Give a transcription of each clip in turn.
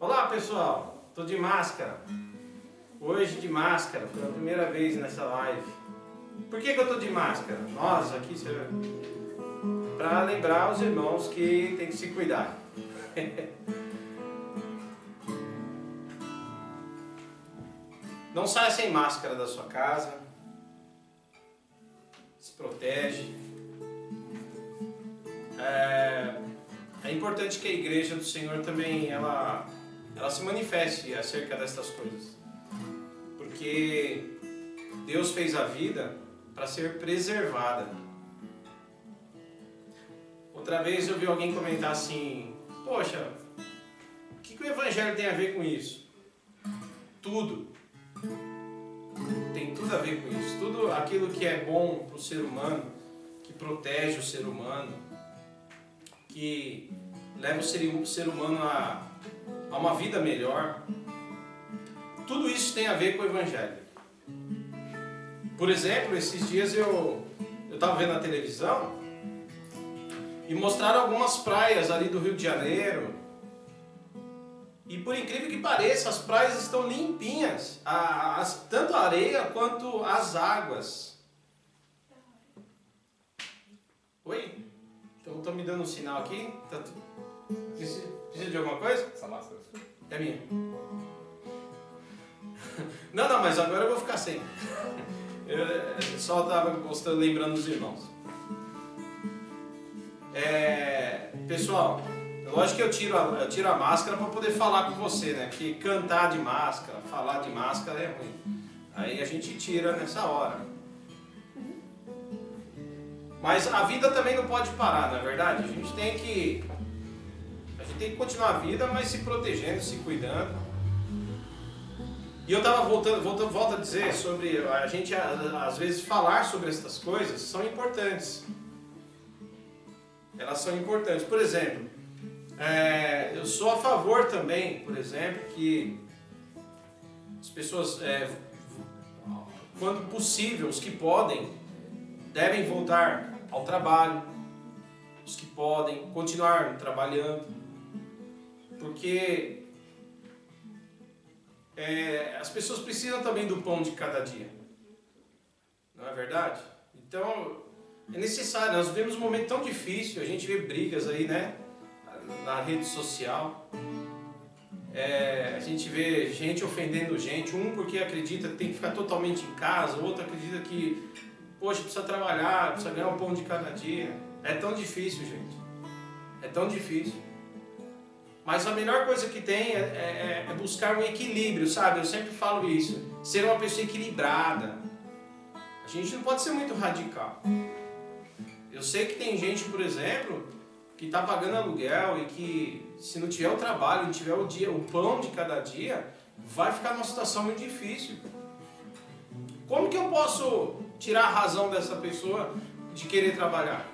Olá pessoal, tô de máscara. Hoje de máscara, pela primeira vez nessa live. Por que eu tô de máscara? Nós aqui, para lembrar os irmãos que tem que se cuidar. Não saia sem máscara da sua casa. Se protege. É importante que a igreja do Senhor também ela se manifeste acerca dessas coisas. Porque Deus fez a vida para ser preservada. Outra vez eu vi alguém comentar assim: poxa, o que o Evangelho tem a ver com isso? Tudo. Tem tudo a ver com isso. Tudo aquilo que é bom para o ser humano, que protege o ser humano, que leva o ser humano a uma vida melhor. Tudo isso tem a ver com o Evangelho. Por exemplo, esses dias eu estava vendo na televisão e mostraram algumas praias ali do Rio de Janeiro. E por incrível que pareça, as praias estão limpinhas, tanto a areia quanto as águas. Oi? Estão me dando um sinal aqui? Precisa de alguma coisa? Essa máscara é minha. Não, mas agora eu vou ficar sem. Eu só estava lembrando dos irmãos. Pessoal, lógico que eu tiro a máscara para poder falar com você, né? Porque cantar de máscara, falar de máscara é ruim. Aí a gente tira nessa hora. Mas a vida também não pode parar, não é verdade? A gente tem que continuar a vida, mas se protegendo, se cuidando. E eu estava volto a dizer sobre a gente às vezes falar sobre essas coisas são importantes. Elas são importantes. Por exemplo, eu sou a favor também, por exemplo, que as pessoas, quando possível, os que podem, devem voltar ao trabalho, os que podem continuar trabalhando, porque as pessoas precisam também do pão de cada dia, não é verdade? Então é necessário. Nós vivemos um momento tão difícil, a gente vê brigas aí, né, na rede social, a gente vê gente ofendendo gente, um porque acredita que tem que ficar totalmente em casa, o outro acredita que, poxa, precisa trabalhar, precisa ganhar um pão de cada dia. É tão difícil, gente, é tão difícil. Mas a melhor coisa que tem é buscar um equilíbrio, sabe? Eu sempre falo isso, ser uma pessoa equilibrada. A gente não pode ser muito radical. Eu sei que tem gente, por exemplo, que está pagando aluguel e que, se não tiver o trabalho, não tiver o pão de cada dia, vai ficar numa situação muito difícil. Como que eu posso tirar a razão dessa pessoa de querer trabalhar?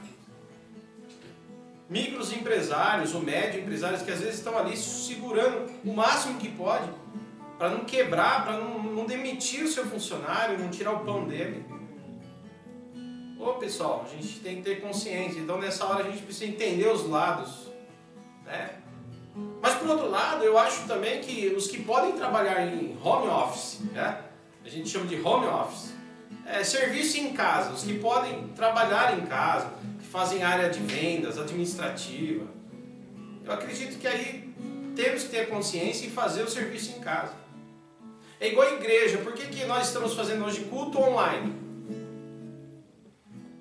Micros empresários ou médio empresários que às vezes estão ali segurando o máximo que pode para não quebrar, para não demitir o seu funcionário, não tirar o pão dele. Ô pessoal, a gente tem que ter consciência. Então nessa hora a gente precisa entender os lados, né? Mas por outro lado, eu acho também que os que podem trabalhar em home office, né? A gente chama de home office, serviço em casa, os que podem trabalhar em casa, que fazem área de vendas, administrativa. Eu acredito que aí temos que ter consciência e fazer o serviço em casa. É igual a igreja. Por que nós estamos fazendo hoje culto online?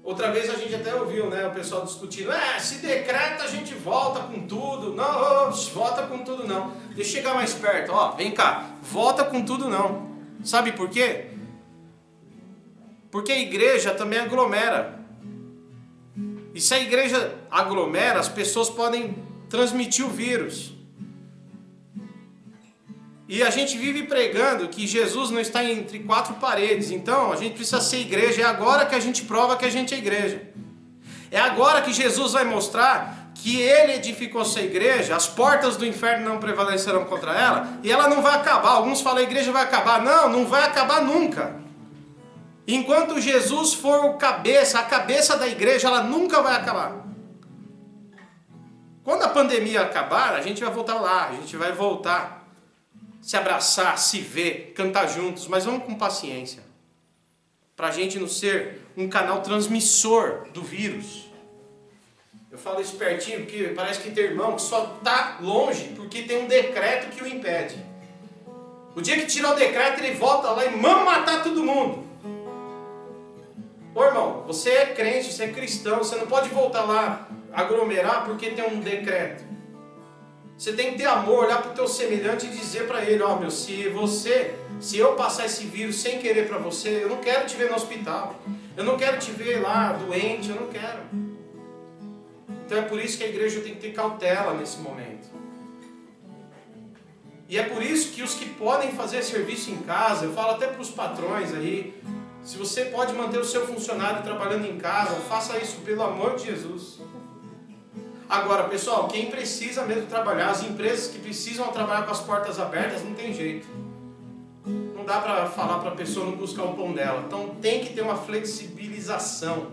Outra vez a gente até ouviu, né, o pessoal discutindo, se decreta a gente volta com tudo. Não, volta com tudo não. Deixa eu chegar mais perto, vem cá, volta com tudo não. Sabe por quê? Porque a igreja também aglomera. E se a igreja aglomera, as pessoas podem transmitir o vírus. E a gente vive pregando que Jesus não está entre quatro paredes. Então a gente precisa ser igreja. É agora que a gente prova que a gente é igreja. É agora que Jesus vai mostrar que Ele edificou sua igreja. As portas do inferno não prevalecerão contra ela. E ela não vai acabar. Alguns falam a igreja vai acabar. Não, não vai acabar nunca. Enquanto Jesus for a cabeça da igreja, ela nunca vai acabar. Quando a pandemia acabar, a gente vai voltar lá, a gente vai voltar, se abraçar, se ver, cantar juntos, mas vamos com paciência, para a gente não ser um canal transmissor do vírus. Eu falo isso pertinho porque parece que tem irmão que só está longe porque tem um decreto que o impede. O dia que tirar o decreto, ele volta lá e manda matar todo mundo. Ô irmão, você é crente, você é cristão, você não pode voltar lá aglomerar porque tem um decreto. Você tem que ter amor, olhar para o teu semelhante e dizer para ele, ó meu, se eu passar esse vírus sem querer para você, eu não quero te ver no hospital. Eu não quero te ver lá doente, eu não quero. Então é por isso que a igreja tem que ter cautela nesse momento. E é por isso que os que podem fazer serviço em casa, eu falo até para os patrões aí, se você pode manter o seu funcionário trabalhando em casa, faça isso pelo amor de Jesus. Agora, pessoal, quem precisa mesmo trabalhar, as empresas que precisam trabalhar com as portas abertas, não tem jeito. Não dá para falar para a pessoa não buscar o pão dela. Então tem que ter uma flexibilização.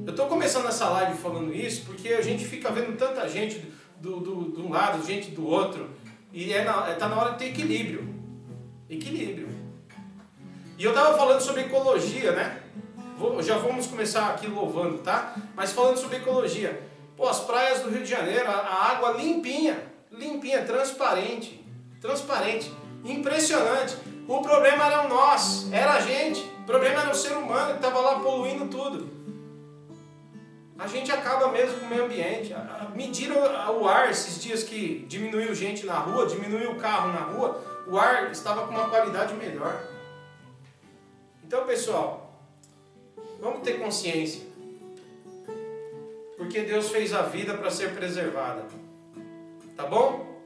Eu estou começando essa live falando isso porque a gente fica vendo tanta gente de um lado, gente do outro. E está na hora de ter equilíbrio. Equilíbrio. E eu estava falando sobre ecologia, né? Já vamos começar aqui louvando, tá? Mas falando sobre ecologia. Pô, as praias do Rio de Janeiro, a água limpinha, transparente. Impressionante. O problema era nós, era a gente. O problema era o ser humano que estava lá poluindo tudo. A gente acaba mesmo com o meio ambiente. Mediram o ar esses dias que diminuiu gente na rua, diminuiu o carro na rua, o ar estava com uma qualidade melhor. Então, pessoal, vamos ter consciência. Porque Deus fez a vida para ser preservada. Tá bom?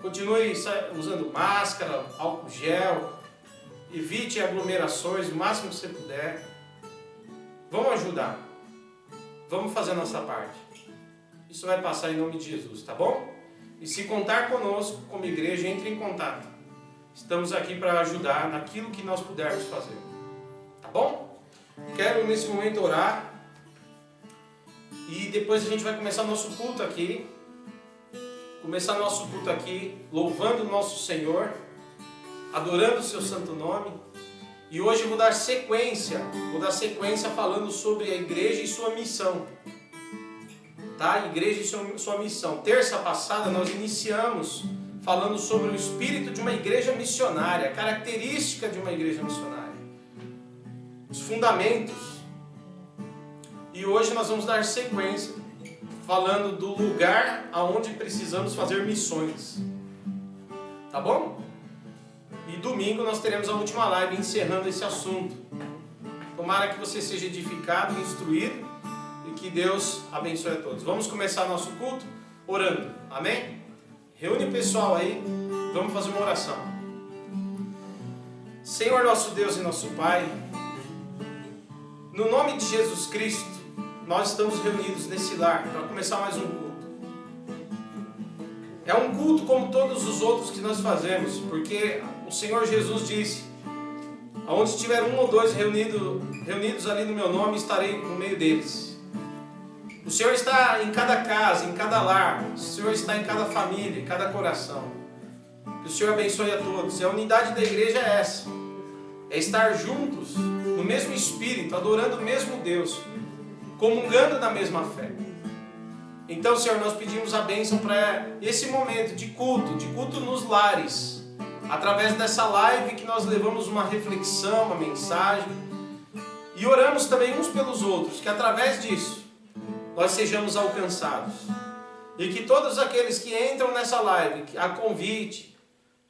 Continue usando máscara, álcool gel. Evite aglomerações o máximo que você puder. Vamos ajudar. Vamos fazer a nossa parte. Isso vai passar em nome de Jesus, tá bom? E se contar conosco, como igreja, entre em contato. Estamos aqui para ajudar naquilo que nós pudermos fazer. Tá bom? Quero nesse momento orar. E depois a gente vai começar nosso culto aqui. Louvando o nosso Senhor. Adorando o seu santo nome. E hoje eu vou dar sequência falando sobre a igreja e sua missão. Tá? Igreja e sua missão. Terça passada nós iniciamos falando sobre o espírito de uma igreja missionária, a característica de uma igreja missionária. Os fundamentos. E hoje nós vamos dar sequência falando do lugar aonde precisamos fazer missões. Tá bom? E domingo nós teremos a última live encerrando esse assunto. Tomara que você seja edificado, instruído e que Deus abençoe a todos. Vamos começar nosso culto orando. Amém? Reúne o pessoal aí, vamos fazer uma oração. Senhor nosso Deus e nosso Pai, no nome de Jesus Cristo, nós estamos reunidos nesse lar para começar mais um culto. É um culto como todos os outros que nós fazemos, porque o Senhor Jesus disse, aonde tiver um ou dois reunidos ali no meu nome, estarei no meio deles. O Senhor está em cada casa, em cada lar, o Senhor está em cada família, em cada coração. Que o Senhor abençoe a todos. E a unidade da igreja é essa, é estar juntos, no mesmo Espírito, adorando o mesmo Deus, comungando da mesma fé. Então, Senhor, nós pedimos a bênção para esse momento de culto nos lares, através dessa live que nós levamos uma reflexão, uma mensagem, e oramos também uns pelos outros, que através disso nós sejamos alcançados, e que todos aqueles que entram nessa live, a convite,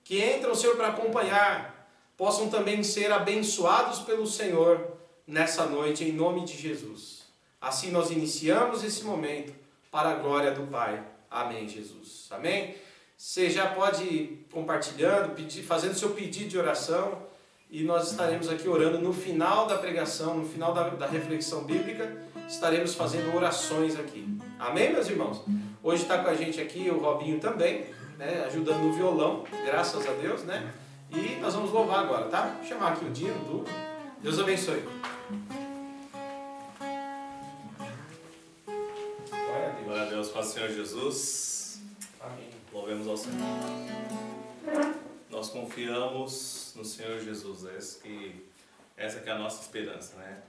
que entram, Senhor, para acompanhar, possam também ser abençoados pelo Senhor nessa noite, em nome de Jesus. Assim nós iniciamos esse momento, para a glória do Pai. Amém, Jesus. Amém? Você já pode ir compartilhando, fazendo seu pedido de oração, e nós estaremos aqui orando no final da pregação, no final da reflexão bíblica, estaremos fazendo orações aqui. Amém, meus irmãos? Hoje está com a gente aqui o Robinho também, né, ajudando no violão, graças a Deus, né? E nós vamos louvar agora, tá? Vou chamar aqui o Dino, o Deus abençoe. Glória a Deus, Pai Senhor. Senhor Jesus. Amém. Louvemos ao Senhor. Nós confiamos no Senhor Jesus. Essa que é a nossa esperança, né?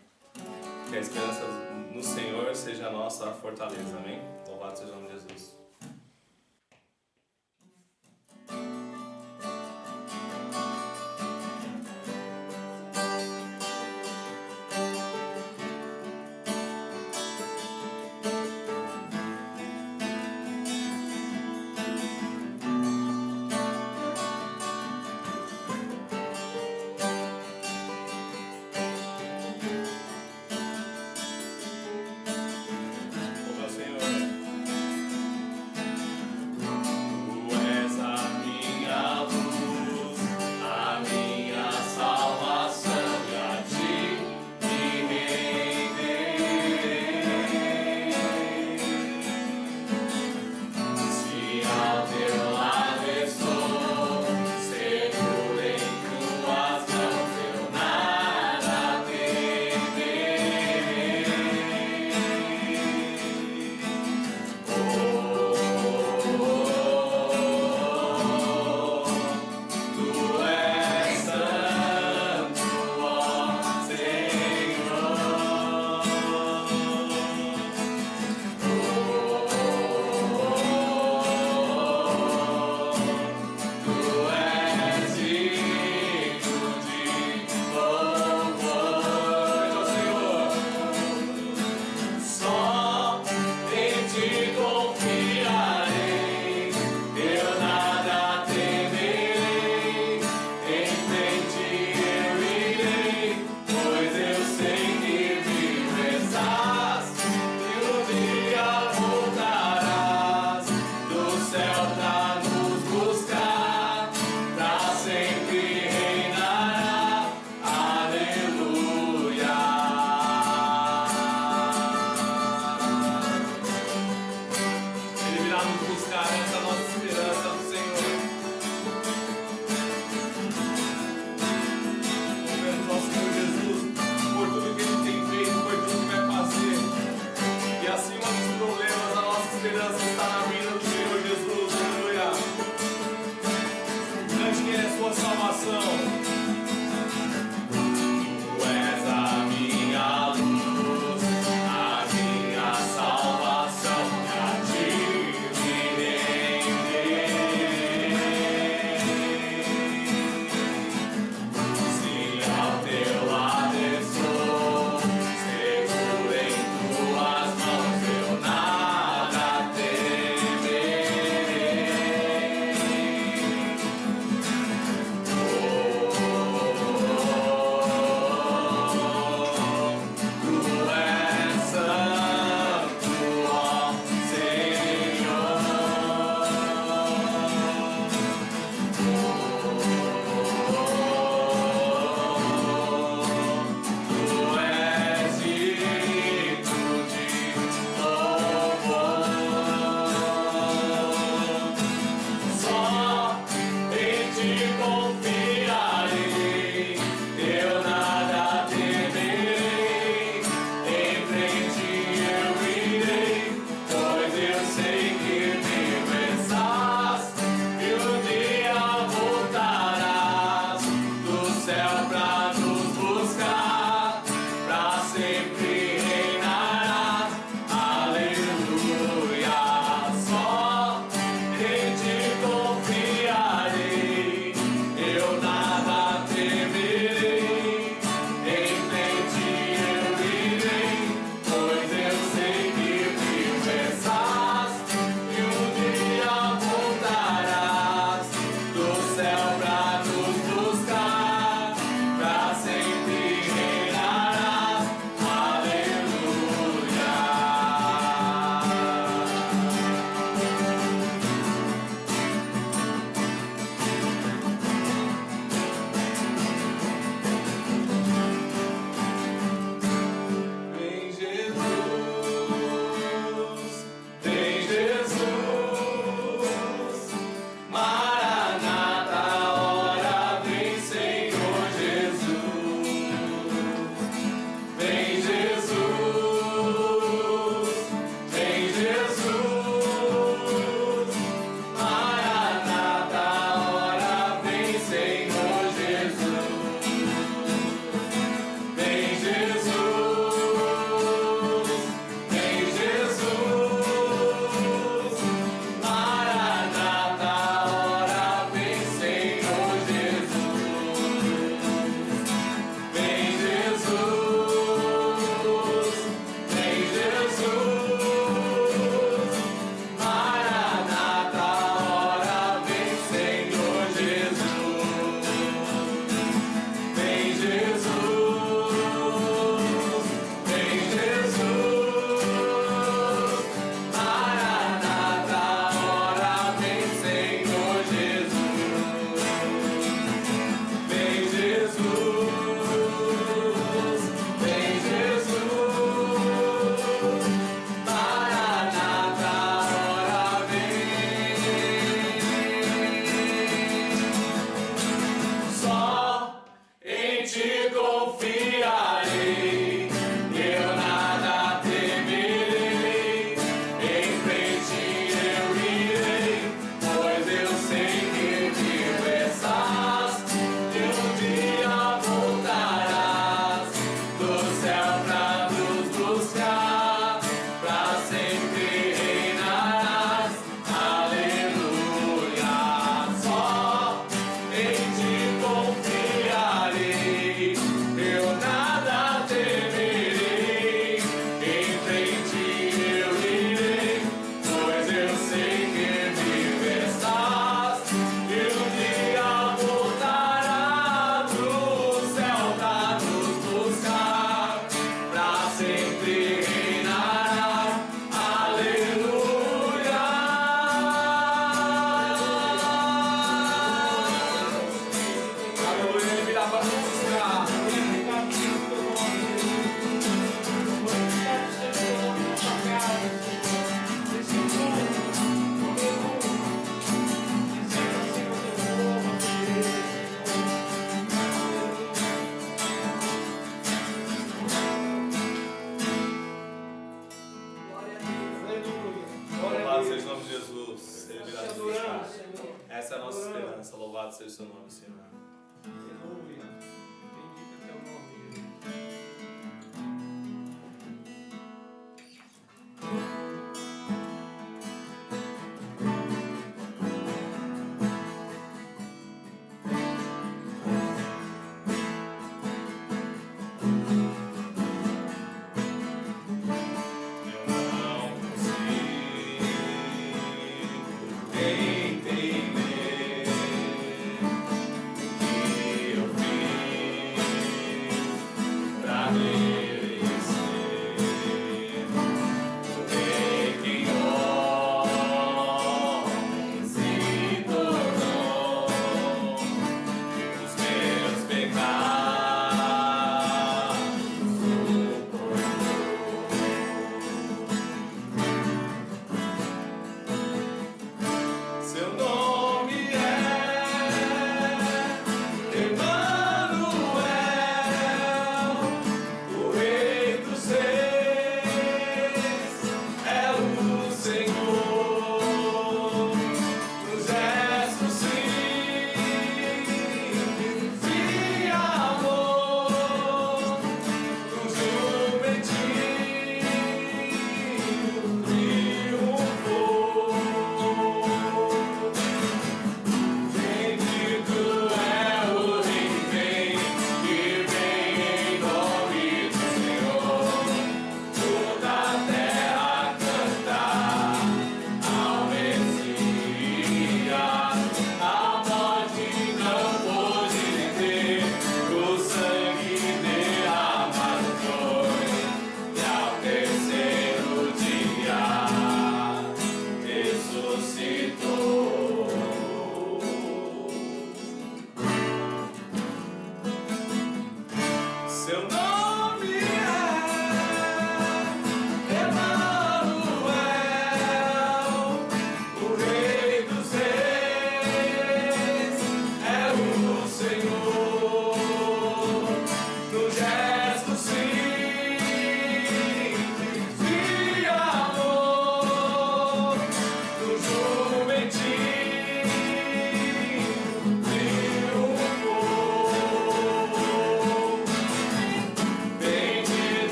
Que a esperança no Senhor seja a nossa fortaleza. Amém? Louvado seja o nome de Jesus. Louve ao Senhor. nossa adoramos. esperança. Louvado seja o seu nome, Senhor. Aleluia. Bendito é teu nome, Jesus. Entender que eu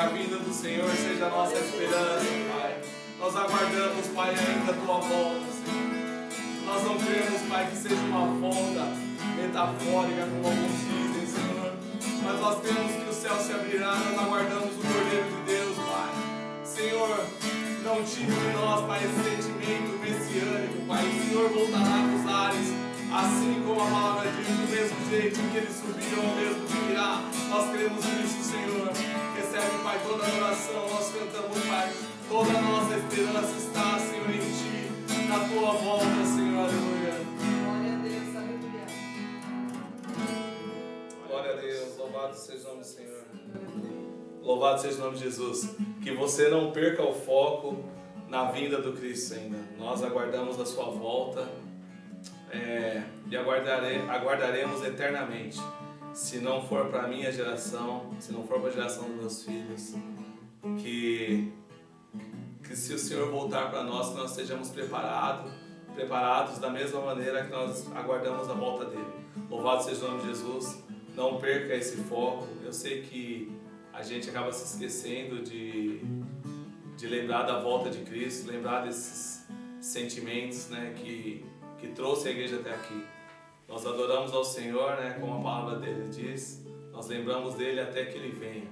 a vinda do Senhor seja a nossa esperança, Pai. Nós aguardamos, Pai, ainda a tua volta, Senhor. Nós não queremos, Pai, que seja uma volta metafórica, como alguns dizem, Senhor. Mas nós temos que o céu se abrirá, nós aguardamos o Cordeiro de Deus, Pai. Senhor, não tire de nós, Pai, esse sentimento messiânico, Pai. O Senhor voltará para os ares, assim como a palavra diz, do mesmo jeito que ele subiu, ao mesmo que virá. Nós cremos nisso, Senhor. Recebe, Pai, toda a adoração. Nós cantamos, Pai, toda a nossa esperança está, Senhor, em Ti, na Tua volta, Senhor. Aleluia. Glória a Deus, aleluia. Glória a Deus, louvado seja o nome do Senhor. Louvado seja o nome de Jesus. Que você não perca o foco na vinda do Cristo ainda. Nós aguardamos a sua volta e aguardaremos eternamente. Se não for para a minha geração, se não for para a geração dos meus filhos, que se o Senhor voltar para nós estejamos preparados da mesma maneira que nós aguardamos a volta dele. Louvado seja o nome de Jesus. Não perca esse foco. Eu sei que a gente acaba se esquecendo de lembrar da volta de Cristo, lembrar desses sentimentos, né, que trouxe a igreja até aqui. Nós adoramos ao Senhor, né, como a palavra dele diz, nós lembramos dele até que ele venha.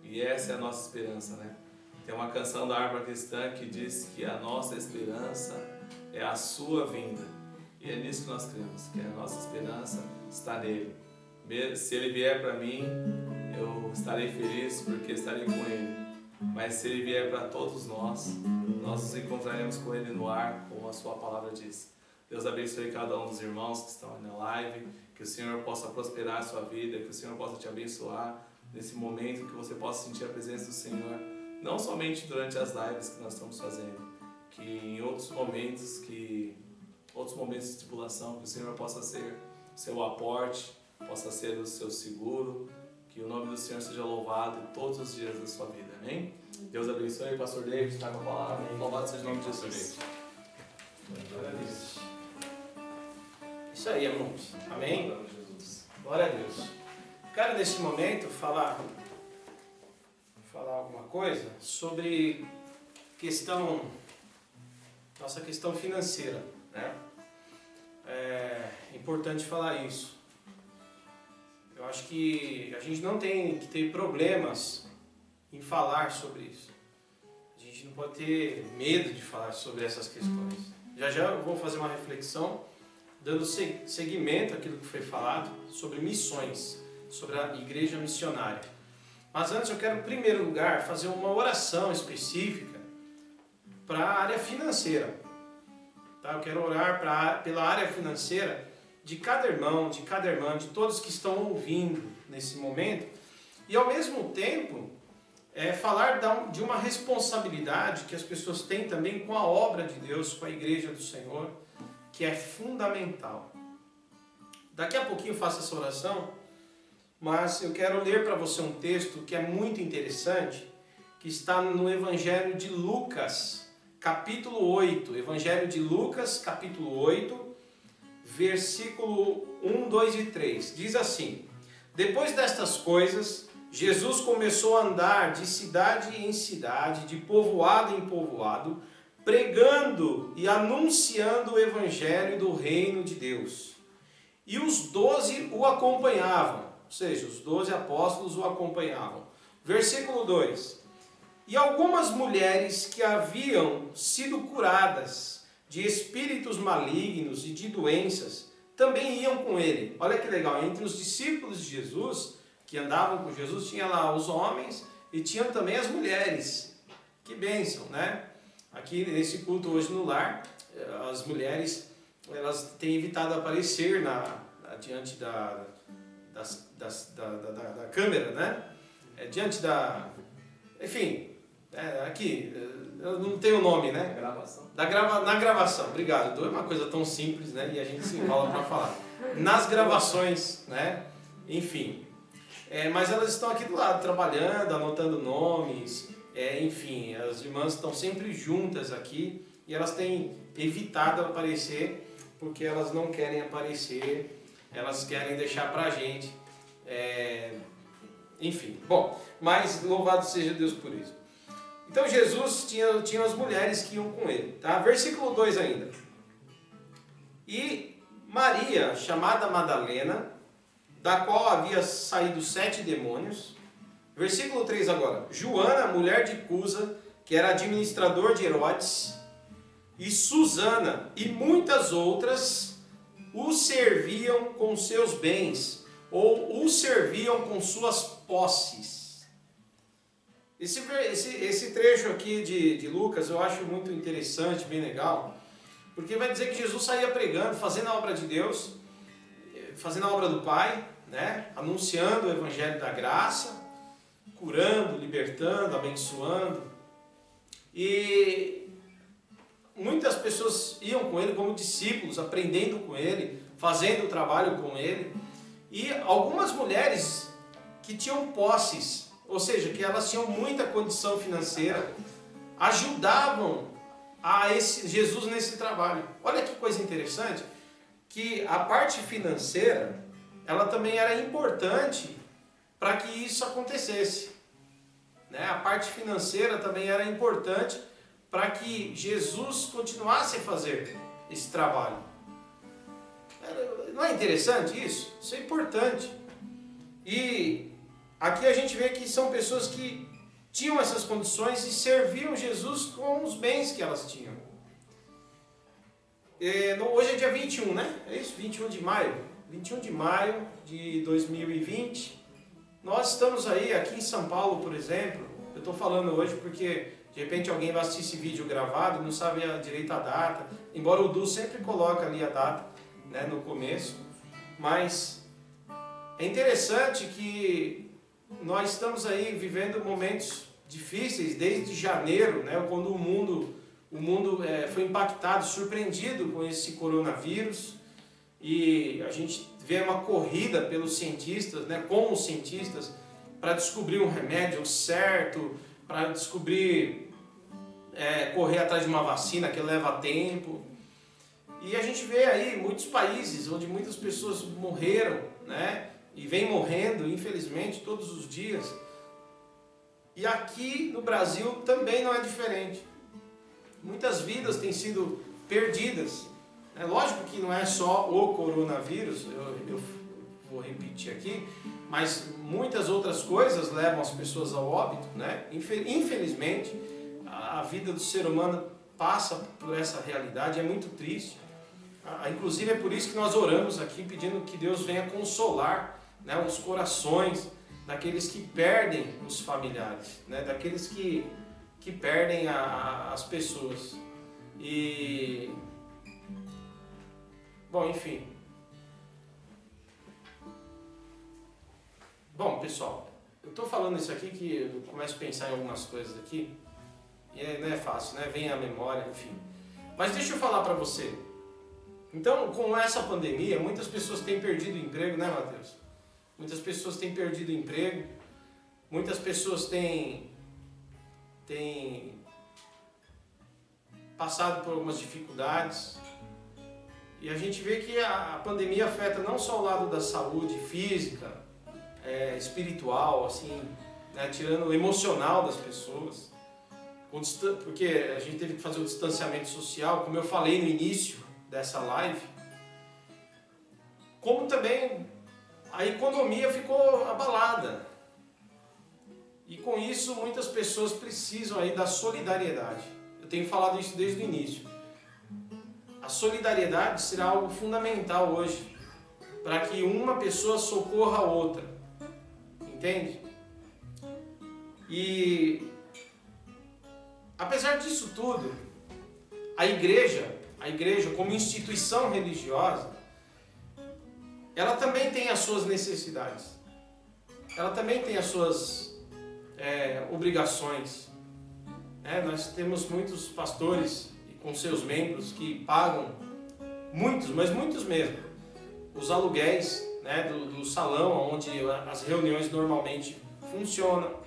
E essa é a nossa esperança, né? Tem uma canção da Harpa Cristã que diz que a nossa esperança é a sua vinda. E é nisso que nós cremos, que a nossa esperança está nele. Se ele vier para mim, eu estarei feliz porque estarei com ele. Mas se ele vier para todos nós nos encontraremos com ele no ar, como a sua palavra diz. Deus abençoe cada um dos irmãos que estão aí na live, que o Senhor possa prosperar a sua vida, que o Senhor possa te abençoar nesse momento, que você possa sentir a presença do Senhor, não somente durante as lives que nós estamos fazendo, que em outros momentos de tribulação, que o Senhor possa ser o seu aporte, possa ser o seu seguro, que o nome do Senhor seja louvado todos os dias da sua vida, amém? Deus abençoe, pastor David, está com a palavra, louvado seja o nome de Jesus. Glória a Deus. Isso aí, irmãos, amém? Glória a Deus. Quero nesse momento falar alguma coisa sobre nossa questão financeira, né? É importante falar isso. Eu acho que a gente não tem que ter problemas em falar sobre isso. A gente não pode ter medo de falar sobre essas questões. Já eu vou fazer uma reflexão, dando seguimento àquilo que foi falado sobre missões, sobre a igreja missionária. Mas antes eu quero, em primeiro lugar, fazer uma oração específica para a área financeira. Tá? Eu quero orar pela área financeira de cada irmão, de cada irmã, de todos que estão ouvindo nesse momento, e ao mesmo tempo falar de uma responsabilidade que as pessoas têm também com a obra de Deus, com a igreja do Senhor, que é fundamental. Daqui a pouquinho eu faço essa oração, mas eu quero ler para você um texto que é muito interessante, que está no Evangelho de Lucas, capítulo 8, Evangelho de Lucas, capítulo 8, versículo 1, 2 e 3, diz assim: Depois destas coisas, Jesus começou a andar de cidade em cidade, de povoado em povoado, pregando e anunciando o evangelho do reino de Deus. E os 12 o acompanhavam, ou seja, os 12 apóstolos o acompanhavam. Versículo 2: E algumas mulheres que haviam sido curadas de espíritos malignos e de doenças, também iam com ele. Olha que legal, entre os discípulos de Jesus, que andavam com Jesus, tinha lá os homens e tinham também as mulheres. Que bênção, né? Aqui nesse culto hoje no lar, as mulheres, elas têm evitado aparecer diante da câmera, né? Diante da... Enfim, aqui... Eu não tenho o nome, né? Gravação. Na gravação, obrigado. É uma coisa tão simples, né? E a gente se enrola para falar. Nas gravações, né? Enfim. Mas elas estão aqui do lado, trabalhando, anotando nomes. Enfim, as irmãs estão sempre juntas aqui. E elas têm evitado aparecer, porque elas não querem aparecer. Elas querem deixar para a gente. Enfim. Bom, Mas louvado seja Deus por isso. Então Jesus tinha as mulheres que iam com ele. Tá? Versículo 2 ainda. E Maria, chamada Madalena, da qual havia saído 7 demônios. Versículo 3 agora. Joana, mulher de Cusa, que era administrador de Herodes, e Susana e muitas outras o serviam com seus bens, ou o serviam com suas posses. Esse trecho aqui de Lucas eu acho muito interessante, bem legal, porque vai dizer que Jesus saía pregando, fazendo a obra de Deus, fazendo a obra do Pai, né? Anunciando o Evangelho da graça, curando, libertando, abençoando. E muitas pessoas iam com ele como discípulos, aprendendo com ele, fazendo o trabalho com ele. E algumas mulheres que tinham posses, ou seja, que elas tinham muita condição financeira, ajudavam Jesus nesse trabalho. Olha que coisa interessante, que a parte financeira, ela também era importante para que isso acontecesse. Né? A parte financeira também era importante para que Jesus continuasse a fazer esse trabalho. Não é interessante isso? Isso é importante. E aqui a gente vê que são pessoas que tinham essas condições e serviam Jesus com os bens que elas tinham. Hoje é dia 21, né? É isso? 21 de maio. 21 de maio de 2020. Nós estamos aí, aqui em São Paulo, por exemplo. Eu estou falando hoje porque de repente alguém vai assistir esse vídeo gravado e não sabe direito a data. Embora o Du sempre coloca ali a data, né, no começo. Mas é interessante que nós estamos aí vivendo momentos difíceis desde janeiro, né, quando o mundo foi impactado, surpreendido com esse coronavírus. E a gente vê uma corrida pelos cientistas, né, com os cientistas, para descobrir um remédio certo, para descobrir, correr atrás de uma vacina que leva tempo. E a gente vê aí muitos países onde muitas pessoas morreram, né, e vem morrendo, infelizmente, todos os dias. E aqui no Brasil também não é diferente. Muitas vidas têm sido perdidas. É lógico que não é só o coronavírus, eu vou repetir aqui, mas muitas outras coisas levam as pessoas ao óbito, né? Infelizmente, a vida do ser humano passa por essa realidade, é muito triste. Inclusive é por isso que nós oramos aqui, pedindo que Deus venha consolar, né, os corações daqueles que perdem os familiares, né, daqueles que perdem as pessoas. E... bom, enfim. Bom, pessoal, eu estou falando isso aqui que eu começo a pensar em algumas coisas aqui, e não é fácil, né? Vem à memória, enfim. Mas deixa eu falar para você. Então, com essa pandemia, muitas pessoas têm perdido o emprego, né, Matheus? Muitas pessoas têm perdido o emprego, muitas pessoas têm passado por algumas dificuldades. E a gente vê que a pandemia afeta não só o lado da saúde física, espiritual, assim, né, tirando o emocional das pessoas, porque a gente teve que fazer o distanciamento social, como eu falei no início dessa live, como também a economia ficou abalada. E com isso muitas pessoas precisam aí da solidariedade. Eu tenho falado isso desde o início. A solidariedade será algo fundamental hoje, para que uma pessoa socorra a outra. Entende? E apesar disso tudo, a igreja como instituição religiosa, ela também tem as suas necessidades. Ela também tem as suas obrigações. Nós temos muitos pastores com seus membros que pagam muitos, mas muitos mesmo, os aluguéis, né, do salão onde as reuniões normalmente funcionam.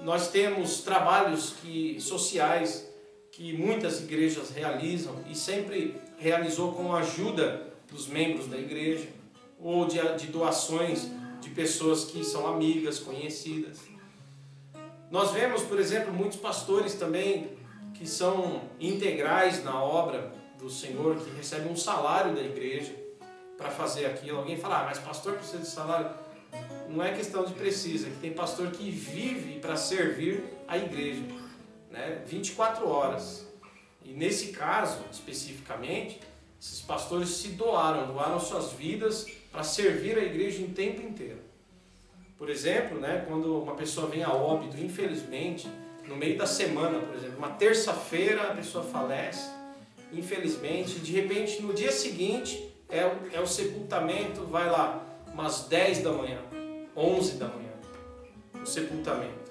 Nós temos trabalhos sociais que muitas igrejas realizam e sempre realizou com a ajuda dos membros da igreja, ou de doações de pessoas que são amigas, conhecidas. Nós vemos, por exemplo, muitos pastores também que são integrais na obra do Senhor, que recebem um salário da igreja para fazer aquilo. Alguém fala, mas pastor precisa de salário? Não é questão de precisa, é que tem pastor que vive para servir a igreja, né? 24 horas. E nesse caso, especificamente, esses pastores se doaram suas vidas para servir a igreja em tempo inteiro. Por exemplo, né, quando uma pessoa vem a óbito, infelizmente, no meio da semana, por exemplo, uma terça-feira a pessoa falece, infelizmente, de repente no dia seguinte é o sepultamento, vai lá, umas 10 da manhã, 11 da manhã, o sepultamento.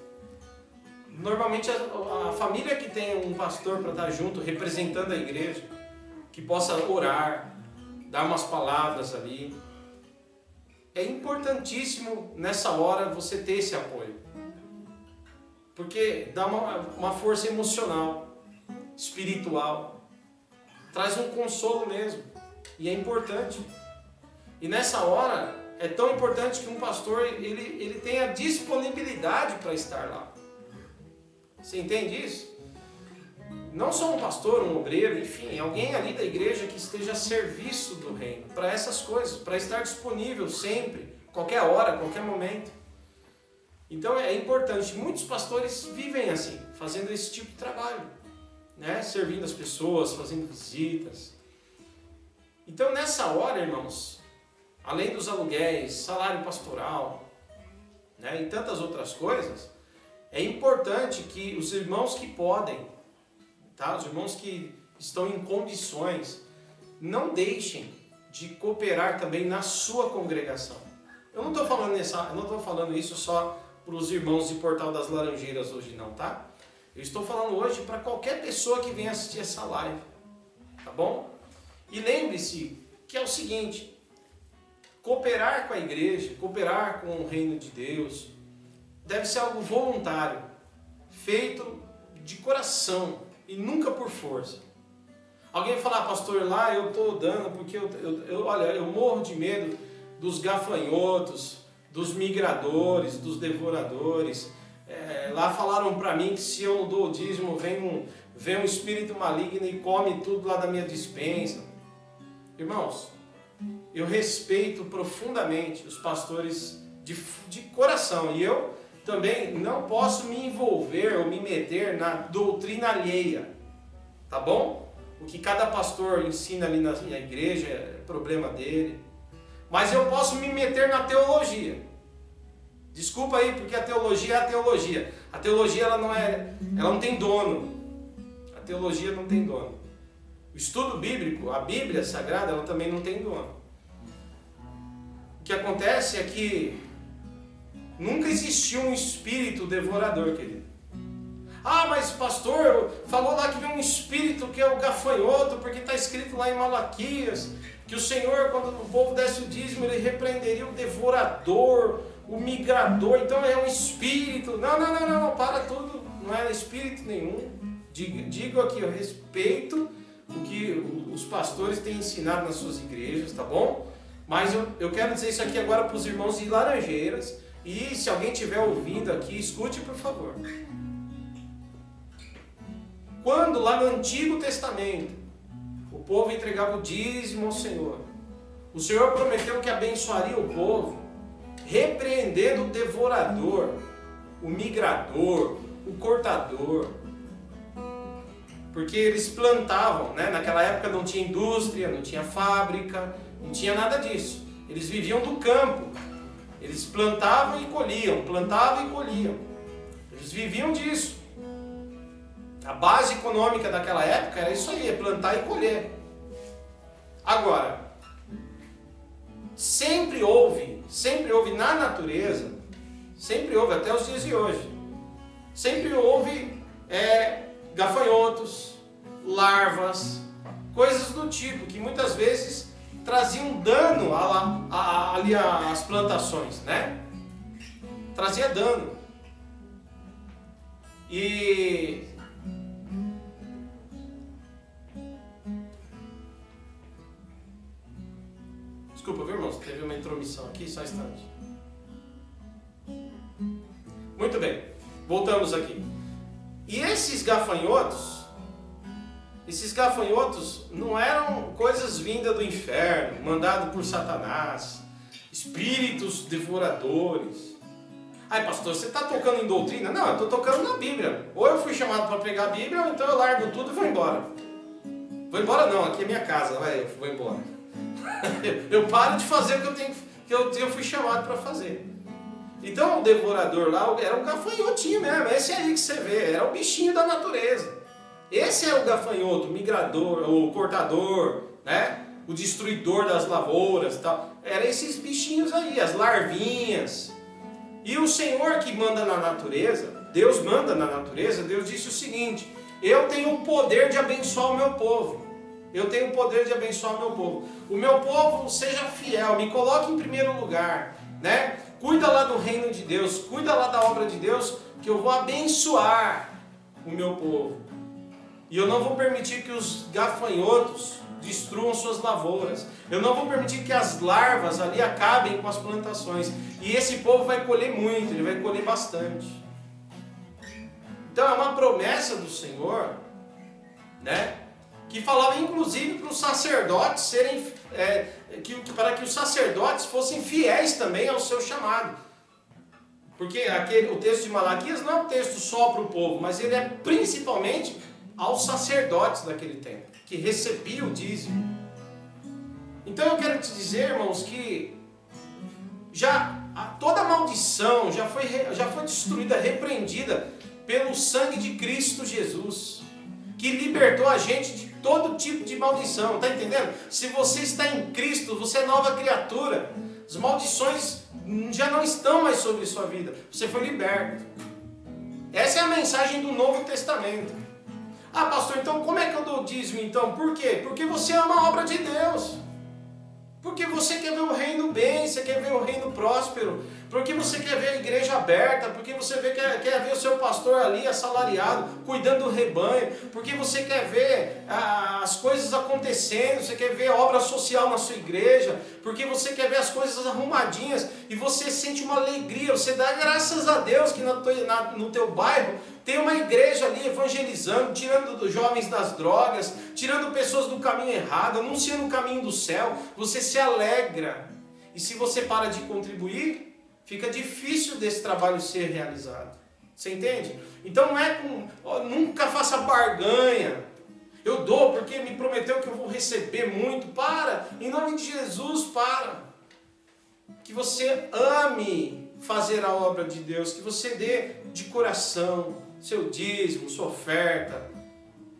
Normalmente a família que tem um pastor para estar junto, representando a igreja, que possa orar, dar umas palavras ali. É importantíssimo nessa hora você ter esse apoio. Porque dá uma força emocional, espiritual. Traz um consolo mesmo. E é importante. E nessa hora é tão importante que um pastor ele tenha disponibilidade para estar lá. Você entende isso? Não só um pastor, um obreiro, enfim, alguém ali da igreja que esteja a serviço do reino, para essas coisas, para estar disponível sempre, qualquer hora, qualquer momento. Então é importante. Muitos pastores vivem assim, fazendo esse tipo de trabalho, né? Servindo as pessoas, fazendo visitas. Então nessa hora, irmãos, além dos aluguéis, salário pastoral, né, e tantas outras coisas, é importante que os irmãos que podem, tá? Os irmãos que estão em condições, não deixem de cooperar também na sua congregação. Eu não estou falando isso só para os irmãos de Portal das Laranjeiras hoje não, tá? Eu estou falando hoje para qualquer pessoa que venha assistir essa live, tá bom? E lembre-se que é o seguinte, cooperar com a igreja, cooperar com o reino de Deus, deve ser algo voluntário, feito de coração e nunca por força. Alguém vai falar, pastor, lá eu estou dando porque olha, eu morro de medo dos gafanhotos, dos migradores, dos devoradores. Lá falaram para mim que se eu não dou o dízimo, vem um espírito maligno e come tudo lá da minha despensa. Irmãos, eu respeito profundamente os pastores de coração, e eu também não posso me envolver ou me meter na doutrina alheia, tá bom? O que cada pastor ensina ali na igreja é problema dele. Mas eu posso me meter na teologia. Desculpa aí, porque a teologia é a teologia. A teologia ela não tem dono. A teologia não tem dono. O estudo bíblico, a Bíblia Sagrada, ela também não tem dono. O que acontece é que nunca existiu um espírito devorador, querido. Ah, mas pastor, falou lá que vem um espírito que é o gafanhoto, porque está escrito lá em Malaquias, que o Senhor, quando o povo desse o dízimo, ele repreenderia o devorador, o migrador, então é um espírito. Não, para tudo, não é espírito nenhum. Digo aqui, eu respeito o que os pastores têm ensinado nas suas igrejas, tá bom? Mas eu quero dizer isso aqui agora para os irmãos de Laranjeiras, e se alguém estiver ouvindo aqui, escute por favor. Quando lá no Antigo Testamento o povo entregava o dízimo ao Senhor, o Senhor prometeu que abençoaria o povo, repreendendo o devorador, o migrador, o cortador. Porque eles plantavam, né? Naquela época não tinha indústria, não tinha fábrica, não tinha nada disso. Eles viviam do campo. Eles plantavam e colhiam, plantavam e colhiam. Eles viviam disso. A base econômica daquela época era isso aí, é plantar e colher. Agora, sempre houve na natureza, sempre houve até os dias de hoje, sempre houve gafanhotos, larvas, coisas do tipo, que muitas vezes traziam dano ali às plantações, né? Trazia dano. E desculpa, viu, irmãos? Teve uma intromissão aqui, só um instante. Muito bem, voltamos aqui. E esses gafanhotos não eram coisas vindas do inferno, mandado por Satanás, espíritos devoradores. Ai, pastor, você está tocando em doutrina? Não, eu estou tocando na Bíblia. Ou eu fui chamado para pregar a Bíblia, ou então eu largo tudo e vou embora. Vou embora não, aqui é minha casa, vai, eu vou embora. Eu paro de fazer o que eu fui chamado para fazer. Então o devorador lá era um gafanhotinho mesmo, esse aí que você vê, era o bichinho da natureza. Esse é o gafanhoto, o migrador, o cortador, né? O destruidor das lavouras e tal. Eram esses bichinhos aí, as larvinhas. E o Senhor que manda na natureza, Deus manda na natureza, Deus disse o seguinte: eu tenho o poder de abençoar o meu povo. Eu tenho o poder de abençoar o meu povo. O meu povo seja fiel, me coloque em primeiro lugar, né? Cuida lá do reino de Deus, cuida lá da obra de Deus, que eu vou abençoar o meu povo. E eu não vou permitir que os gafanhotos destruam suas lavouras. Eu não vou permitir que as larvas ali acabem com as plantações. E esse povo vai colher muito, ele vai colher bastante. Então é uma promessa do Senhor, né? Que falava inclusive para os sacerdotes serem, para que os sacerdotes fossem fiéis também ao seu chamado. Porque o texto de Malaquias não é um texto só para o povo, mas ele é principalmente aos sacerdotes daquele tempo, que recebiam o dízimo. Então eu quero te dizer, irmãos, que toda maldição já foi destruída, repreendida pelo sangue de Cristo Jesus, que libertou a gente de todo tipo de maldição, está entendendo? Se você está em Cristo, você é nova criatura, as maldições já não estão mais sobre sua vida, você foi liberto. Essa é a mensagem do Novo Testamento. Ah, pastor, então como é que eu dou dízimo então? Por quê? Porque você é uma obra de Deus. Porque você quer ver o reino bem, você quer ver o reino próspero, porque você quer ver a igreja aberta, porque você quer ver o seu pastor ali assalariado, cuidando do rebanho, porque você quer ver as coisas acontecendo, você quer ver a obra social na sua igreja, porque você quer ver as coisas arrumadinhas e você sente uma alegria, você dá graças a Deus que no teu bairro tem uma igreja ali evangelizando, tirando os jovens das drogas, tirando pessoas do caminho errado, anunciando o caminho do céu, você se alegra. E se você para de contribuir, fica difícil desse trabalho ser realizado. Você entende? Então não é nunca faça barganha. Eu dou porque me prometeu que eu vou receber muito. Para, em nome de Jesus, para. Que você ame fazer a obra de Deus, que você dê de coração seu dízimo, sua oferta.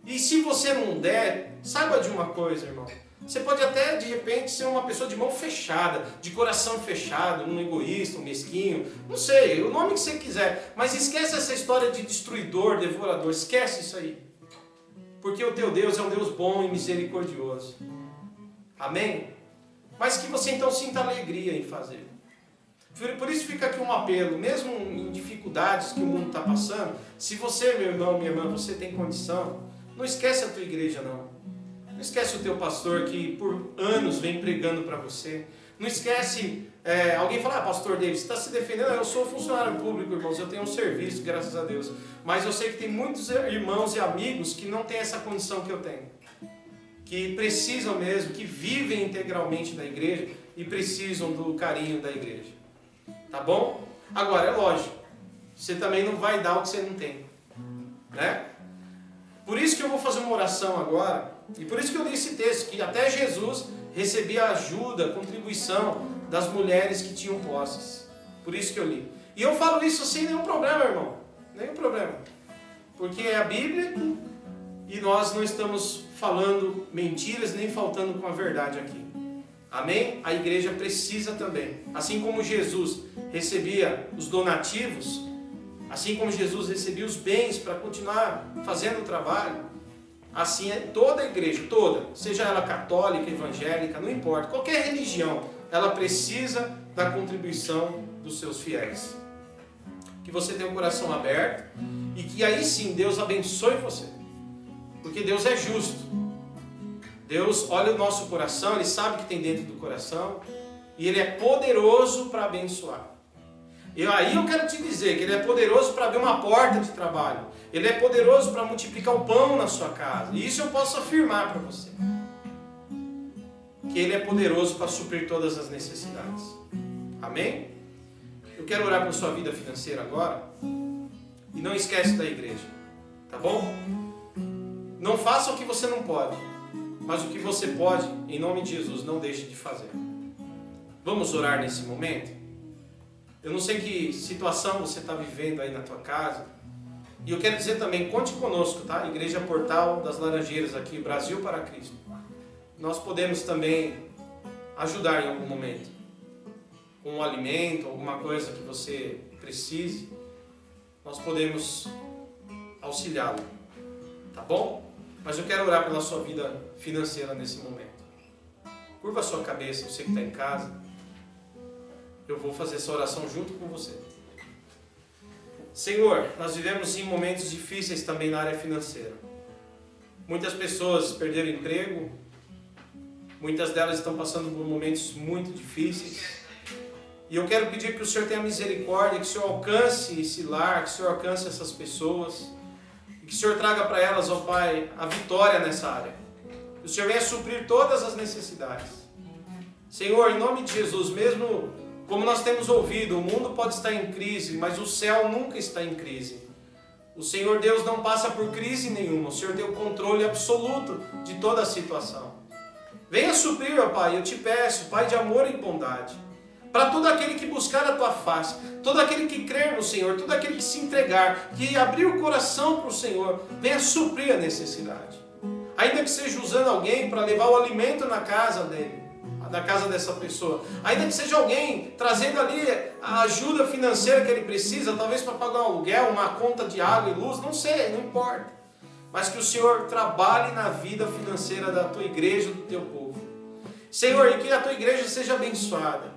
E se você não der, saiba de uma coisa, irmão. Você pode até, de repente, ser uma pessoa de mão fechada, de coração fechado, um egoísta, um mesquinho, não sei, o nome que você quiser. Mas esquece essa história de destruidor, devorador, esquece isso aí. Porque o teu Deus é um Deus bom e misericordioso. Amém? Mas que você então sinta alegria em fazer. Por isso fica aqui um apelo, mesmo em dificuldades que o mundo está passando, se você, meu irmão, minha irmã, você tem condição, não esquece a tua igreja não. Não esquece o teu pastor que por anos vem pregando para você. Não esquece, alguém fala, pastor David, você está se defendendo? Eu sou funcionário público, irmãos, eu tenho um serviço, graças a Deus. Mas eu sei que tem muitos irmãos e amigos que não têm essa condição que eu tenho. Que precisam mesmo, que vivem integralmente da igreja e precisam do carinho da igreja. Tá bom? Agora, é lógico, você também não vai dar o que você não tem. Né? Por isso que eu vou fazer uma oração agora, e por isso que eu li esse texto, que até Jesus recebia ajuda, contribuição das mulheres que tinham posses. Por isso que eu li. E eu falo isso sem nenhum problema, irmão. Nenhum problema. Porque é a Bíblia e nós não estamos falando mentiras nem faltando com a verdade aqui. Amém? A igreja precisa também. Assim como Jesus recebia os donativos, assim como Jesus recebia os bens para continuar fazendo o trabalho, assim é toda a igreja, toda, seja ela católica, evangélica, não importa, qualquer religião, ela precisa da contribuição dos seus fiéis. Que você tenha o coração aberto e que aí sim Deus abençoe você. Porque Deus é justo. Deus olha o nosso coração, Ele sabe o que tem dentro do coração e Ele é poderoso para abençoar. E aí eu quero te dizer que Ele é poderoso para abrir uma porta de trabalho. Ele é poderoso para multiplicar o pão na sua casa. E isso eu posso afirmar para você. Que Ele é poderoso para suprir todas as necessidades. Amém? Eu quero orar pela sua vida financeira agora. E não esquece da igreja. Tá bom? Não faça o que você não pode. Mas o que você pode, em nome de Jesus, não deixe de fazer. Vamos orar nesse momento? Eu não sei que situação você está vivendo aí na tua casa. E eu quero dizer também, conte conosco, tá? Igreja Portal das Laranjeiras aqui, Brasil para Cristo. Nós podemos também ajudar em algum momento. Com um alimento, alguma coisa que você precise. Nós podemos auxiliá-lo. Tá bom? Mas eu quero orar pela sua vida financeira nesse momento. Curva a sua cabeça, você que está em casa. Eu vou fazer essa oração junto com você. Senhor, nós vivemos em momentos difíceis também na área financeira. Muitas pessoas perderam emprego. Muitas delas estão passando por momentos muito difíceis. E eu quero pedir que o Senhor tenha misericórdia, que o Senhor alcance esse lar, que o Senhor alcance essas pessoas. E que o Senhor traga para elas, ó Pai, a vitória nessa área. Que o Senhor venha suprir todas as necessidades. Senhor, em nome de Jesus, mesmo como nós temos ouvido, o mundo pode estar em crise, mas o céu nunca está em crise. O Senhor Deus não passa por crise nenhuma. O Senhor tem o controle absoluto de toda a situação. Venha suprir, ó Pai, eu te peço, Pai de amor e bondade. Para todo aquele que buscar a Tua face, todo aquele que crer no Senhor, todo aquele que se entregar, que abrir o coração para o Senhor, venha suprir a necessidade. Ainda que seja usando alguém para levar o alimento na casa dele. Da casa dessa pessoa, ainda que seja alguém trazendo ali a ajuda financeira que ele precisa, talvez para pagar um aluguel, uma conta de água e luz, não sei, não importa, mas que o Senhor trabalhe na vida financeira da tua igreja, do teu povo, Senhor, e que a tua igreja seja abençoada,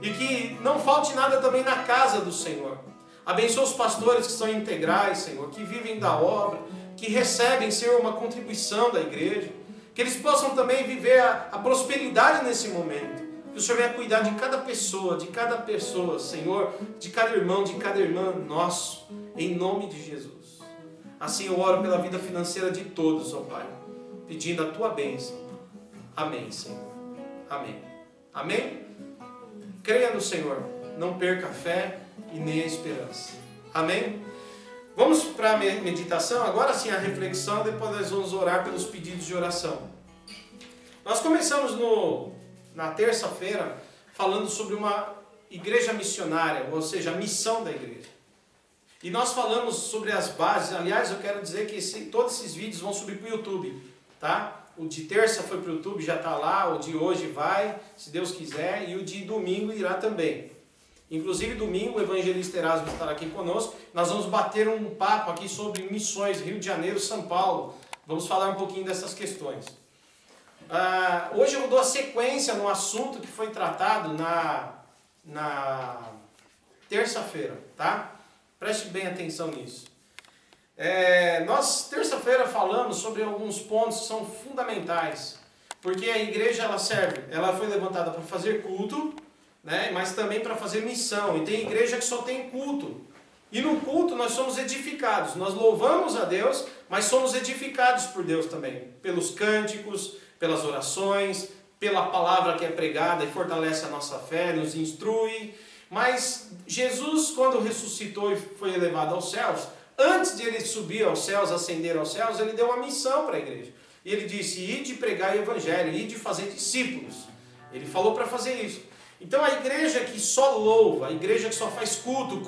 e que não falte nada também na casa do Senhor. Abençoa os pastores que são integrais, Senhor, que vivem da obra, que recebem, Senhor, uma contribuição da igreja. Que eles possam também viver a prosperidade nesse momento. Que o Senhor venha cuidar de cada pessoa, Senhor, de cada irmão, de cada irmã nosso, em nome de Jesus. Assim eu oro pela vida financeira de todos, ó Pai, pedindo a Tua bênção. Amém, Senhor. Amém. Amém? Creia no Senhor, não perca a fé e nem a esperança. Amém? Vamos para a meditação, agora sim a reflexão, depois nós vamos orar pelos pedidos de oração. Nós começamos na terça-feira falando sobre uma igreja missionária, ou seja, a missão da igreja. E nós falamos sobre as bases, aliás, eu quero dizer que todos esses vídeos vão subir para o YouTube, tá? O de terça foi para o YouTube, já está lá, o de hoje vai, se Deus quiser, e o de domingo irá também. Inclusive, domingo, o evangelista Erasmo estará aqui conosco. Nós vamos bater um papo aqui sobre missões, Rio de Janeiro, São Paulo. Vamos falar um pouquinho dessas questões. Hoje eu dou a sequência no assunto que foi tratado na terça-feira, tá? Preste bem atenção nisso. Nós, terça-feira, falamos sobre alguns pontos que são fundamentais. Porque a igreja, ela foi levantada para fazer culto, né? Mas também para fazer missão. E tem igreja que só tem culto. E no culto nós somos edificados. Nós louvamos a Deus, mas somos edificados por Deus também. Pelos cânticos, pelas orações, pela palavra que é pregada e fortalece a nossa fé, nos instrui. Mas Jesus, quando ressuscitou e foi elevado aos céus, antes de ele subir aos céus, ascender aos céus, ele deu uma missão para a igreja. E ele disse, ide pregar o evangelho, ide fazer discípulos. Ele falou para fazer isso. Então a igreja que só louva, a igreja que só faz culto,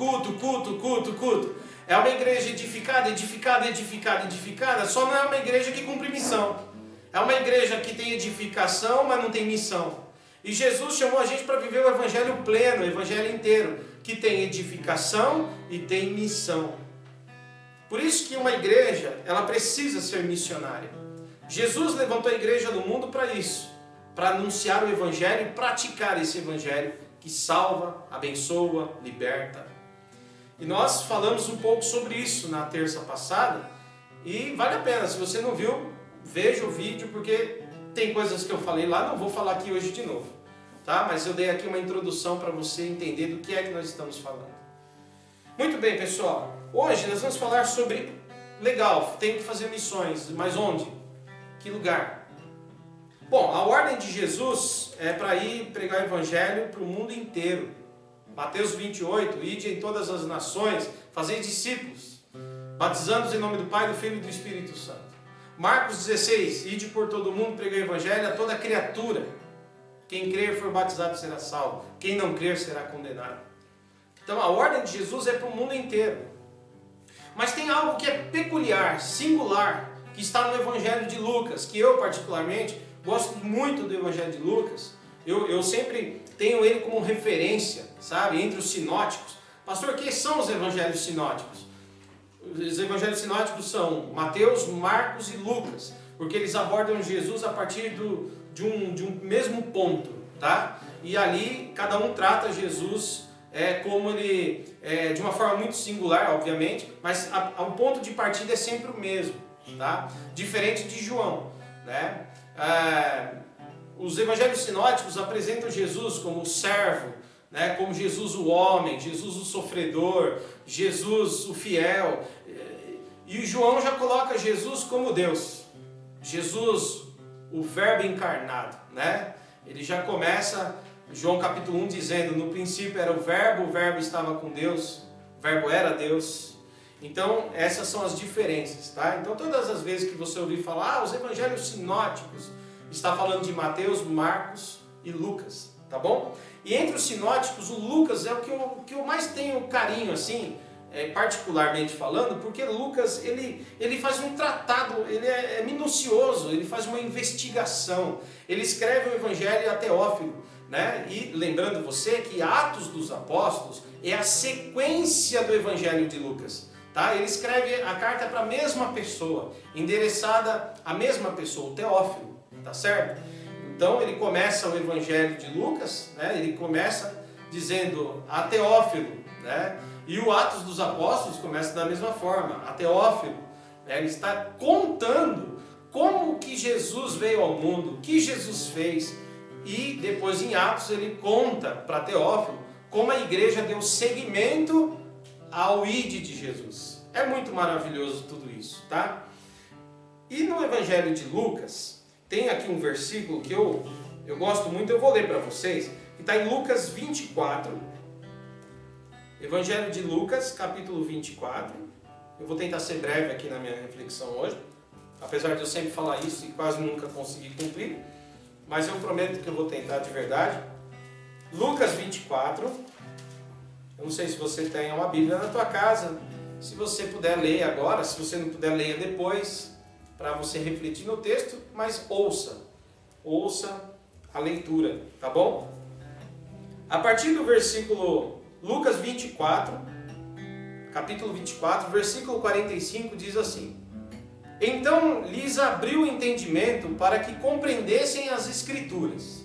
é uma igreja edificada, só não é uma igreja que cumpre missão. É uma igreja que tem edificação, mas não tem missão. E Jesus chamou a gente para viver o evangelho pleno, o evangelho inteiro, que tem edificação e tem missão. Por isso que uma igreja, ela precisa ser missionária. Jesus levantou a igreja do mundo para isso. Para anunciar o evangelho e praticar esse evangelho que salva, abençoa, liberta. E nós falamos um pouco sobre isso na terça passada e vale a pena, se você não viu, veja o vídeo, porque tem coisas que eu falei lá, não vou falar aqui hoje de novo, tá? Mas eu dei aqui uma introdução para você entender do que é que nós estamos falando. Muito bem, pessoal. Hoje nós vamos falar sobre, legal, tem que fazer missões, mas onde? Que lugar? Bom, a ordem de Jesus é para ir pregar o evangelho para o mundo inteiro. Mateus 28, ide em todas as nações, fazei discípulos, batizando-os em nome do Pai, do Filho e do Espírito Santo. Marcos 16, ide por todo o mundo, pregar o evangelho a toda criatura. Quem crer e for batizado será salvo, quem não crer será condenado. Então a ordem de Jesus é para o mundo inteiro. Mas tem algo que é peculiar, singular, que está no Evangelho de Lucas, que eu particularmente gosto muito do Evangelho de Lucas. Eu sempre tenho ele como referência, sabe, entre os sinóticos. Pastor, o que são os evangelhos sinóticos? Os evangelhos sinóticos são Mateus, Marcos e Lucas, porque eles abordam Jesus a partir de um mesmo ponto, tá? E ali cada um trata Jesus como ele, de uma forma muito singular, obviamente, mas o ponto de partida é sempre o mesmo, tá? Diferente de João, né? Os evangelhos sinóticos apresentam Jesus como o servo, né? Como Jesus o homem, Jesus o sofredor, Jesus o fiel, e João já coloca Jesus como Deus, Jesus o verbo encarnado, né? Ele já começa João capítulo 1 dizendo, no princípio era o verbo estava com Deus, o verbo era Deus. Então essas são as diferenças, tá? Então todas as vezes que você ouvir falar, os evangelhos sinóticos, está falando de Mateus, Marcos e Lucas, tá bom? E entre os sinóticos, o Lucas é o que eu mais tenho carinho, assim, particularmente falando, porque Lucas, ele faz um tratado, ele é minucioso, ele faz uma investigação, ele escreve o evangelho a Teófilo, né? E lembrando você que Atos dos Apóstolos é a sequência do evangelho de Lucas, tá? Ele escreve a carta para a mesma pessoa, endereçada à mesma pessoa, o Teófilo, tá certo? Então ele começa o evangelho de Lucas, né? Ele começa dizendo a Teófilo, né? E o Atos dos Apóstolos começa da mesma forma, a Teófilo, né? Ele está contando como que Jesus veio ao mundo, o que Jesus fez. E depois em Atos ele conta para Teófilo como a igreja deu seguimento ao ide de Jesus. É muito maravilhoso tudo isso, tá? E no Evangelho de Lucas, tem aqui um versículo que eu gosto muito, eu vou ler para vocês, que está em Lucas 24. Evangelho de Lucas, capítulo 24. Eu vou tentar ser breve aqui na minha reflexão hoje, apesar de eu sempre falar isso e quase nunca conseguir cumprir. Mas eu prometo que eu vou tentar de verdade. Lucas 24. Eu não sei se você tem uma Bíblia na tua casa. Se você puder ler agora, se você não puder, leia depois, para você refletir no texto, mas ouça a leitura, tá bom? A partir do versículo Lucas 24, capítulo 24, versículo 45 diz assim: então lhes abriu o entendimento para que compreendessem as Escrituras.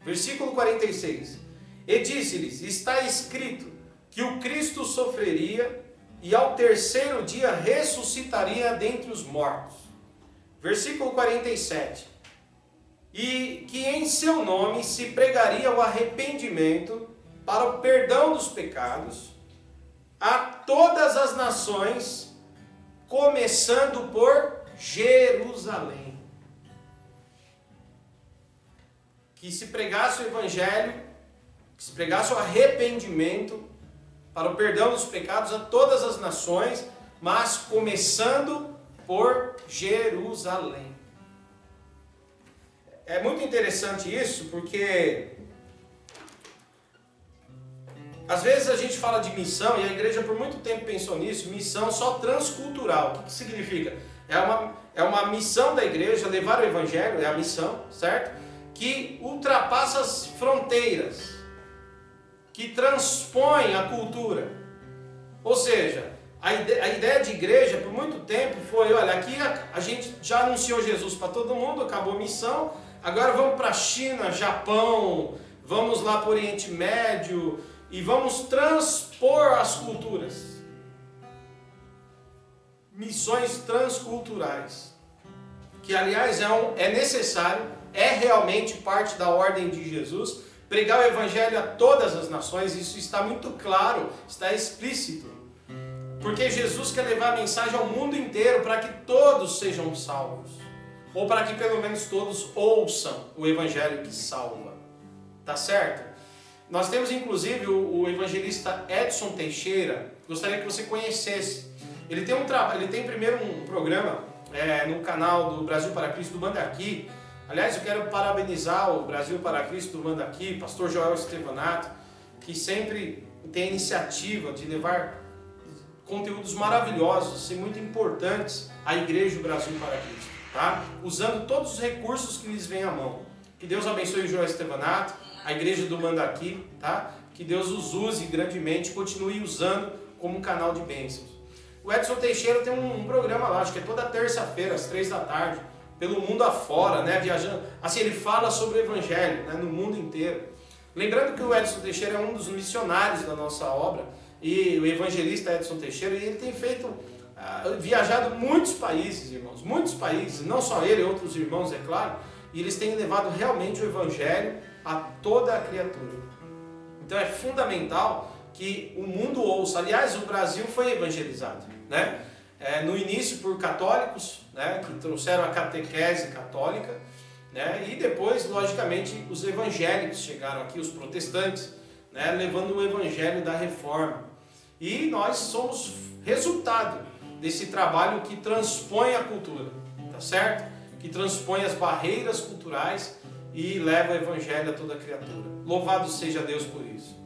Versículo 46. E disse-lhes, está escrito que o Cristo sofreria e ao terceiro dia ressuscitaria dentre os mortos. Versículo 47. E que em seu nome se pregaria o arrependimento para o perdão dos pecados a todas as nações, começando por Jerusalém. Que se pregasse o evangelho, que se pregasse o arrependimento para o perdão dos pecados a todas as nações, mas começando por Jerusalém. É muito interessante isso, porque às vezes a gente fala de missão, e a igreja por muito tempo pensou nisso, missão só transcultural. O que significa? É uma missão da igreja, levar o evangelho, é a missão, certo? Que ultrapassa as fronteiras, que transpõe a cultura. Ou seja, a ideia de igreja por muito tempo foi, olha, aqui a gente já anunciou Jesus para todo mundo, acabou a missão, agora vamos para a China, Japão, vamos lá para o Oriente Médio, e vamos transpor as culturas. Missões transculturais. Que, aliás, é necessário, é realmente parte da ordem de Jesus, pregar o Evangelho a todas as nações, isso está muito claro, está explícito. Porque Jesus quer levar a mensagem ao mundo inteiro para que todos sejam salvos. Ou para que pelo menos todos ouçam o Evangelho que salva. Tá certo? Nós temos inclusive o evangelista Edson Teixeira, gostaria que você conhecesse. Ele tem primeiro um programa no canal do Brasil para Cristo do Mandaqui. Aliás, eu quero parabenizar o Brasil para Cristo do Mandaqui, pastor Joel Estevanato, que sempre tem a iniciativa de levar conteúdos maravilhosos e muito importantes à Igreja do Brasil para Cristo, tá? Usando todos os recursos que lhes vêm à mão. Que Deus abençoe o Joel Estevanato, a Igreja do Mandaqui, tá? Que Deus os use grandemente, continue usando como um canal de bênçãos. O Edson Teixeira tem um programa lá, acho que é toda terça-feira, às 3 da tarde, pelo mundo afora, né? Viajando. Assim, ele fala sobre o Evangelho, né? No mundo inteiro. Lembrando que o Edson Teixeira é um dos missionários da nossa obra, e o evangelista Edson Teixeira, ele tem viajado muitos países, irmãos, muitos países, não só ele, outros irmãos, é claro, e eles têm levado realmente o Evangelho a toda a criatura. Então é fundamental que o mundo ouça. Aliás, o Brasil foi evangelizado, né? No início por católicos, né? Que trouxeram a catequese católica, né? E depois, logicamente, os evangélicos chegaram aqui, os protestantes, né? Levando o Evangelho da Reforma. E nós somos resultado desse trabalho que transpõe a cultura, tá certo? Que transpõe as barreiras culturais e leva o Evangelho a toda criatura. Louvado seja Deus por isso.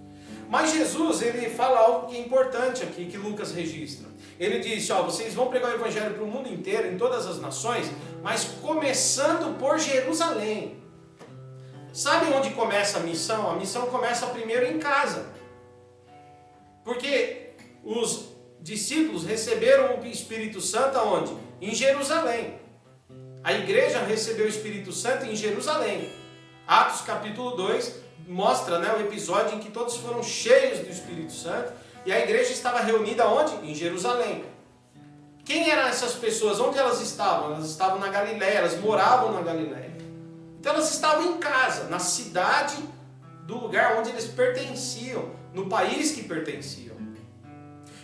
Mas Jesus, ele fala algo que é importante aqui, que Lucas registra. Ele disse, vocês vão pregar o Evangelho para o mundo inteiro, em todas as nações, mas começando por Jerusalém. Sabe onde começa a missão? A missão começa primeiro em casa. Porque os discípulos receberam o Espírito Santo aonde? Em Jerusalém. A igreja recebeu o Espírito Santo em Jerusalém. Atos capítulo 2 mostra, né, o episódio em que todos foram cheios do Espírito Santo e a igreja estava reunida onde? Em Jerusalém. Quem eram essas pessoas? Onde elas estavam? Elas estavam na Galileia, elas moravam na Galileia. Então elas estavam em casa, na cidade do lugar onde eles pertenciam, no país que pertenciam.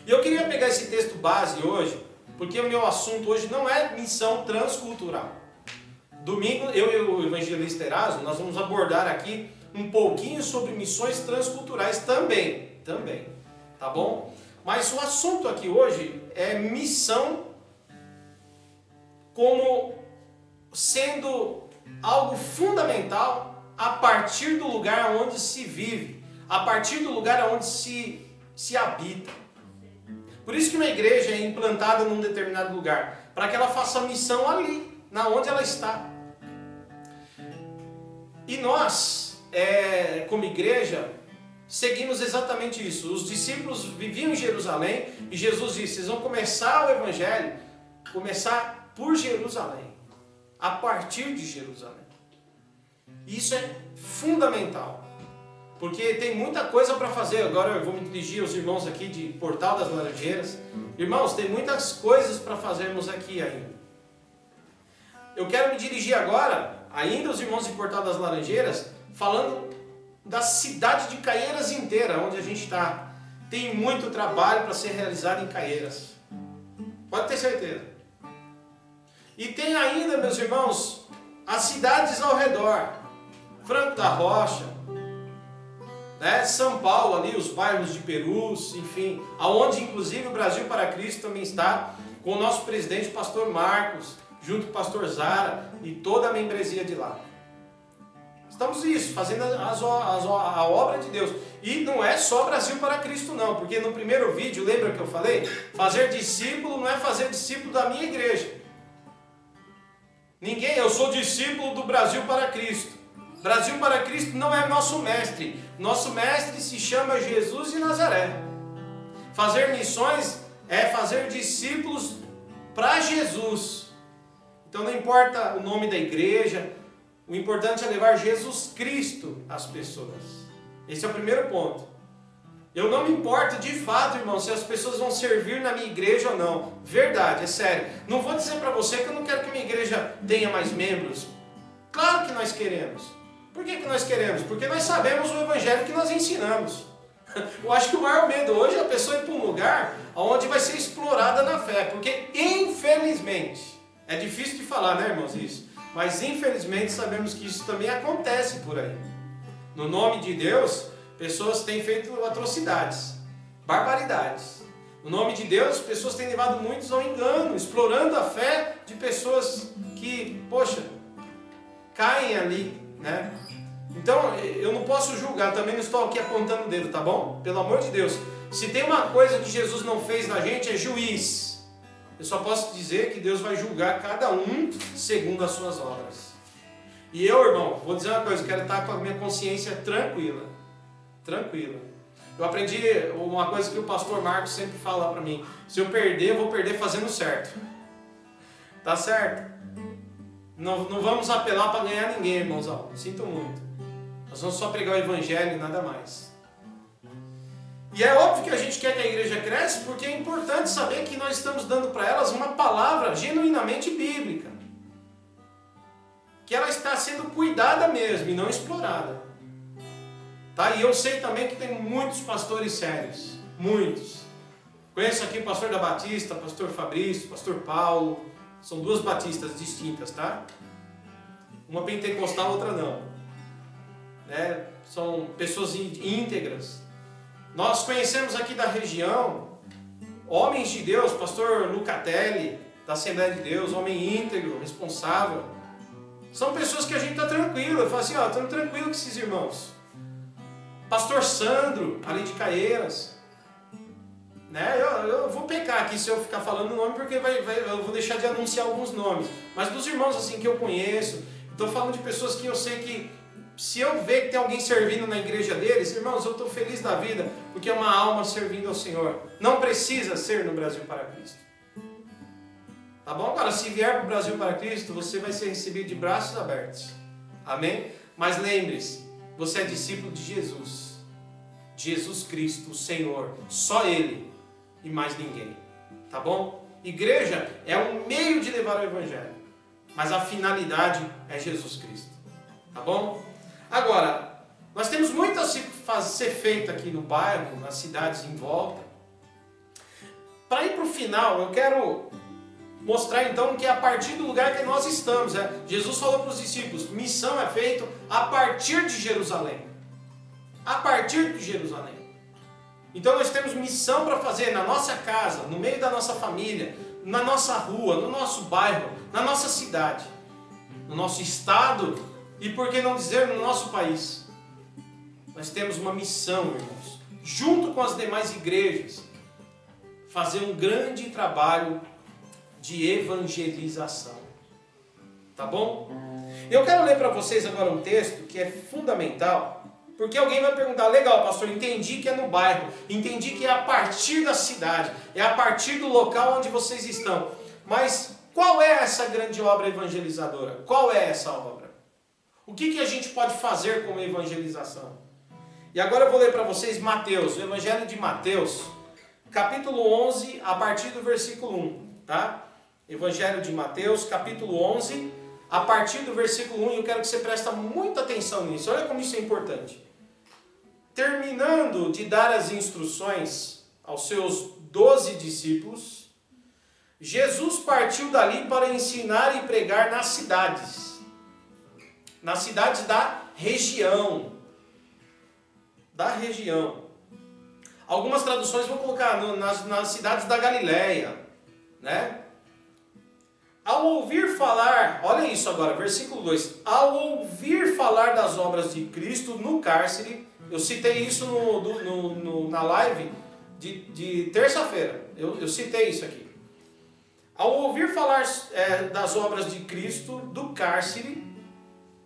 E eu queria pegar esse texto base hoje, porque o meu assunto hoje não é missão transcultural. Domingo, eu e o evangelista Erasmo, nós vamos abordar aqui um pouquinho sobre missões transculturais também, tá bom? Mas o assunto aqui hoje é missão como sendo algo fundamental a partir do lugar onde se vive, a partir do lugar onde se habita. Por isso que uma igreja é implantada num determinado lugar, para que ela faça missão ali, na onde ela está. E nós, como igreja, seguimos exatamente isso. Os discípulos viviam em Jerusalém e Jesus disse, vocês vão começar o Evangelho, começar por Jerusalém, a partir de Jerusalém. Isso é fundamental. Porque tem muita coisa para fazer. Agora eu vou me dirigir aos irmãos aqui de Portal das Laranjeiras. Irmãos, tem muitas coisas para fazermos aqui ainda. Eu quero me dirigir agora, ainda aos irmãos de Portal das Laranjeiras, falando da cidade de Caieiras inteira, onde a gente está. Tem muito trabalho para ser realizado em Caieiras. Pode ter certeza. E tem ainda, meus irmãos, as cidades ao redor. Franco da Rocha, São Paulo ali, os bairros de Perus, enfim, aonde inclusive o Brasil para Cristo também está, com o nosso presidente, pastor Marcos, junto com o pastor Zara e toda a membresia de lá. Estamos fazendo a obra de Deus. E não é só Brasil para Cristo não, porque no primeiro vídeo, lembra que eu falei? Fazer discípulo não é fazer discípulo da minha igreja. Eu sou discípulo do Brasil para Cristo. Brasil para Cristo não é nosso mestre. Nosso mestre se chama Jesus de Nazaré. Fazer missões é fazer discípulos para Jesus. Então não importa o nome da igreja, o importante é levar Jesus Cristo às pessoas. Esse é o primeiro ponto. Eu não me importo de fato, irmão, se as pessoas vão servir na minha igreja ou não. Verdade, é sério. Não vou dizer para você que eu não quero que minha igreja tenha mais membros. Claro que nós queremos. Por que nós queremos? Porque nós sabemos o evangelho que nós ensinamos. Eu acho que o maior medo hoje é a pessoa ir para um lugar onde vai ser explorada na fé. Porque, infelizmente, é difícil de falar, né, irmãos, isso? Mas, infelizmente, sabemos que isso também acontece por aí. No nome de Deus, pessoas têm feito atrocidades, barbaridades. No nome de Deus, pessoas têm levado muitos ao engano, explorando a fé de pessoas que, poxa, caem ali, né? Então, eu não posso julgar, também não estou aqui apontando o dedo, tá bom? Pelo amor de Deus. Se tem uma coisa que Jesus não fez na gente, é juiz. Eu só posso dizer que Deus vai julgar cada um segundo as suas obras. E eu, irmão, vou dizer uma coisa, eu quero estar com a minha consciência tranquila. Tranquila. Eu aprendi uma coisa que o pastor Marcos sempre fala para mim. Se eu perder, eu vou perder fazendo certo. Tá certo? Não vamos apelar para ganhar ninguém, irmãozão. Sinto muito. Nós vamos só pregar o evangelho e nada mais. E é óbvio que a gente quer que a igreja cresça, porque é importante saber que nós estamos dando para elas uma palavra genuinamente bíblica. Que ela está sendo cuidada mesmo e não explorada. Tá? E eu sei também que tem muitos pastores sérios. Muitos. Conheço aqui o pastor da Batista, pastor Fabrício, pastor Paulo. São duas batistas distintas, tá? Uma pentecostal, outra não. Né? São pessoas íntegras. Nós conhecemos aqui da região homens de Deus, pastor Lucatelli, da Assembleia de Deus, homem íntegro, responsável. São pessoas que a gente está tranquilo. Eu falo assim, ó, estamos tranquilos com esses irmãos. Pastor Sandro, ali de Caieiras. Né? Eu vou pecar aqui se eu ficar falando o nome, porque eu vou deixar de anunciar alguns nomes. Mas dos irmãos assim que eu conheço, estou falando de pessoas que eu sei que, se eu ver que tem alguém servindo na igreja deles, irmãos, eu estou feliz da vida, porque é uma alma servindo ao Senhor. Não precisa ser no Brasil para Cristo. Tá bom? Agora, se vier para o Brasil para Cristo, você vai ser recebido de braços abertos. Amém? Mas lembre-se, você é discípulo de Jesus. Jesus Cristo, o Senhor. Só Ele e mais ninguém. Tá bom? Igreja é um meio de levar o Evangelho. Mas a finalidade é Jesus Cristo. Tá bom? Agora, nós temos muito a ser feito aqui no bairro, nas cidades em volta. Para ir para o final, eu quero mostrar então que é a partir do lugar que nós estamos. Jesus falou para os discípulos, missão é feita a partir de Jerusalém. A partir de Jerusalém. Então nós temos missão para fazer na nossa casa, no meio da nossa família, na nossa rua, no nosso bairro, na nossa cidade, no nosso estado e, por que não dizer, no nosso país. Nós temos uma missão, irmãos, junto com as demais igrejas, fazer um grande trabalho de evangelização. Tá bom? Eu quero ler para vocês agora um texto que é fundamental, porque alguém vai perguntar, legal, pastor, entendi que é no bairro, entendi que é a partir da cidade, é a partir do local onde vocês estão, mas qual é essa grande obra evangelizadora? Qual é essa obra? O que a gente pode fazer como evangelização? E agora eu vou ler para vocês Mateus, o Evangelho de Mateus, capítulo 11, a partir do versículo 1, tá? Evangelho de Mateus, capítulo 11, a partir do versículo 1, e eu quero que você preste muita atenção nisso. Olha como isso é importante. Terminando de dar as instruções aos seus 12 discípulos, Jesus partiu dali para ensinar e pregar nas cidades da região. Algumas traduções vão colocar nas cidades da Galileia, né? Ao ouvir falar, olha isso agora, versículo 2. Ao ouvir falar das obras de Cristo no cárcere, eu citei isso na live de terça-feira, eu citei isso aqui. Ao ouvir falar das obras de Cristo do cárcere,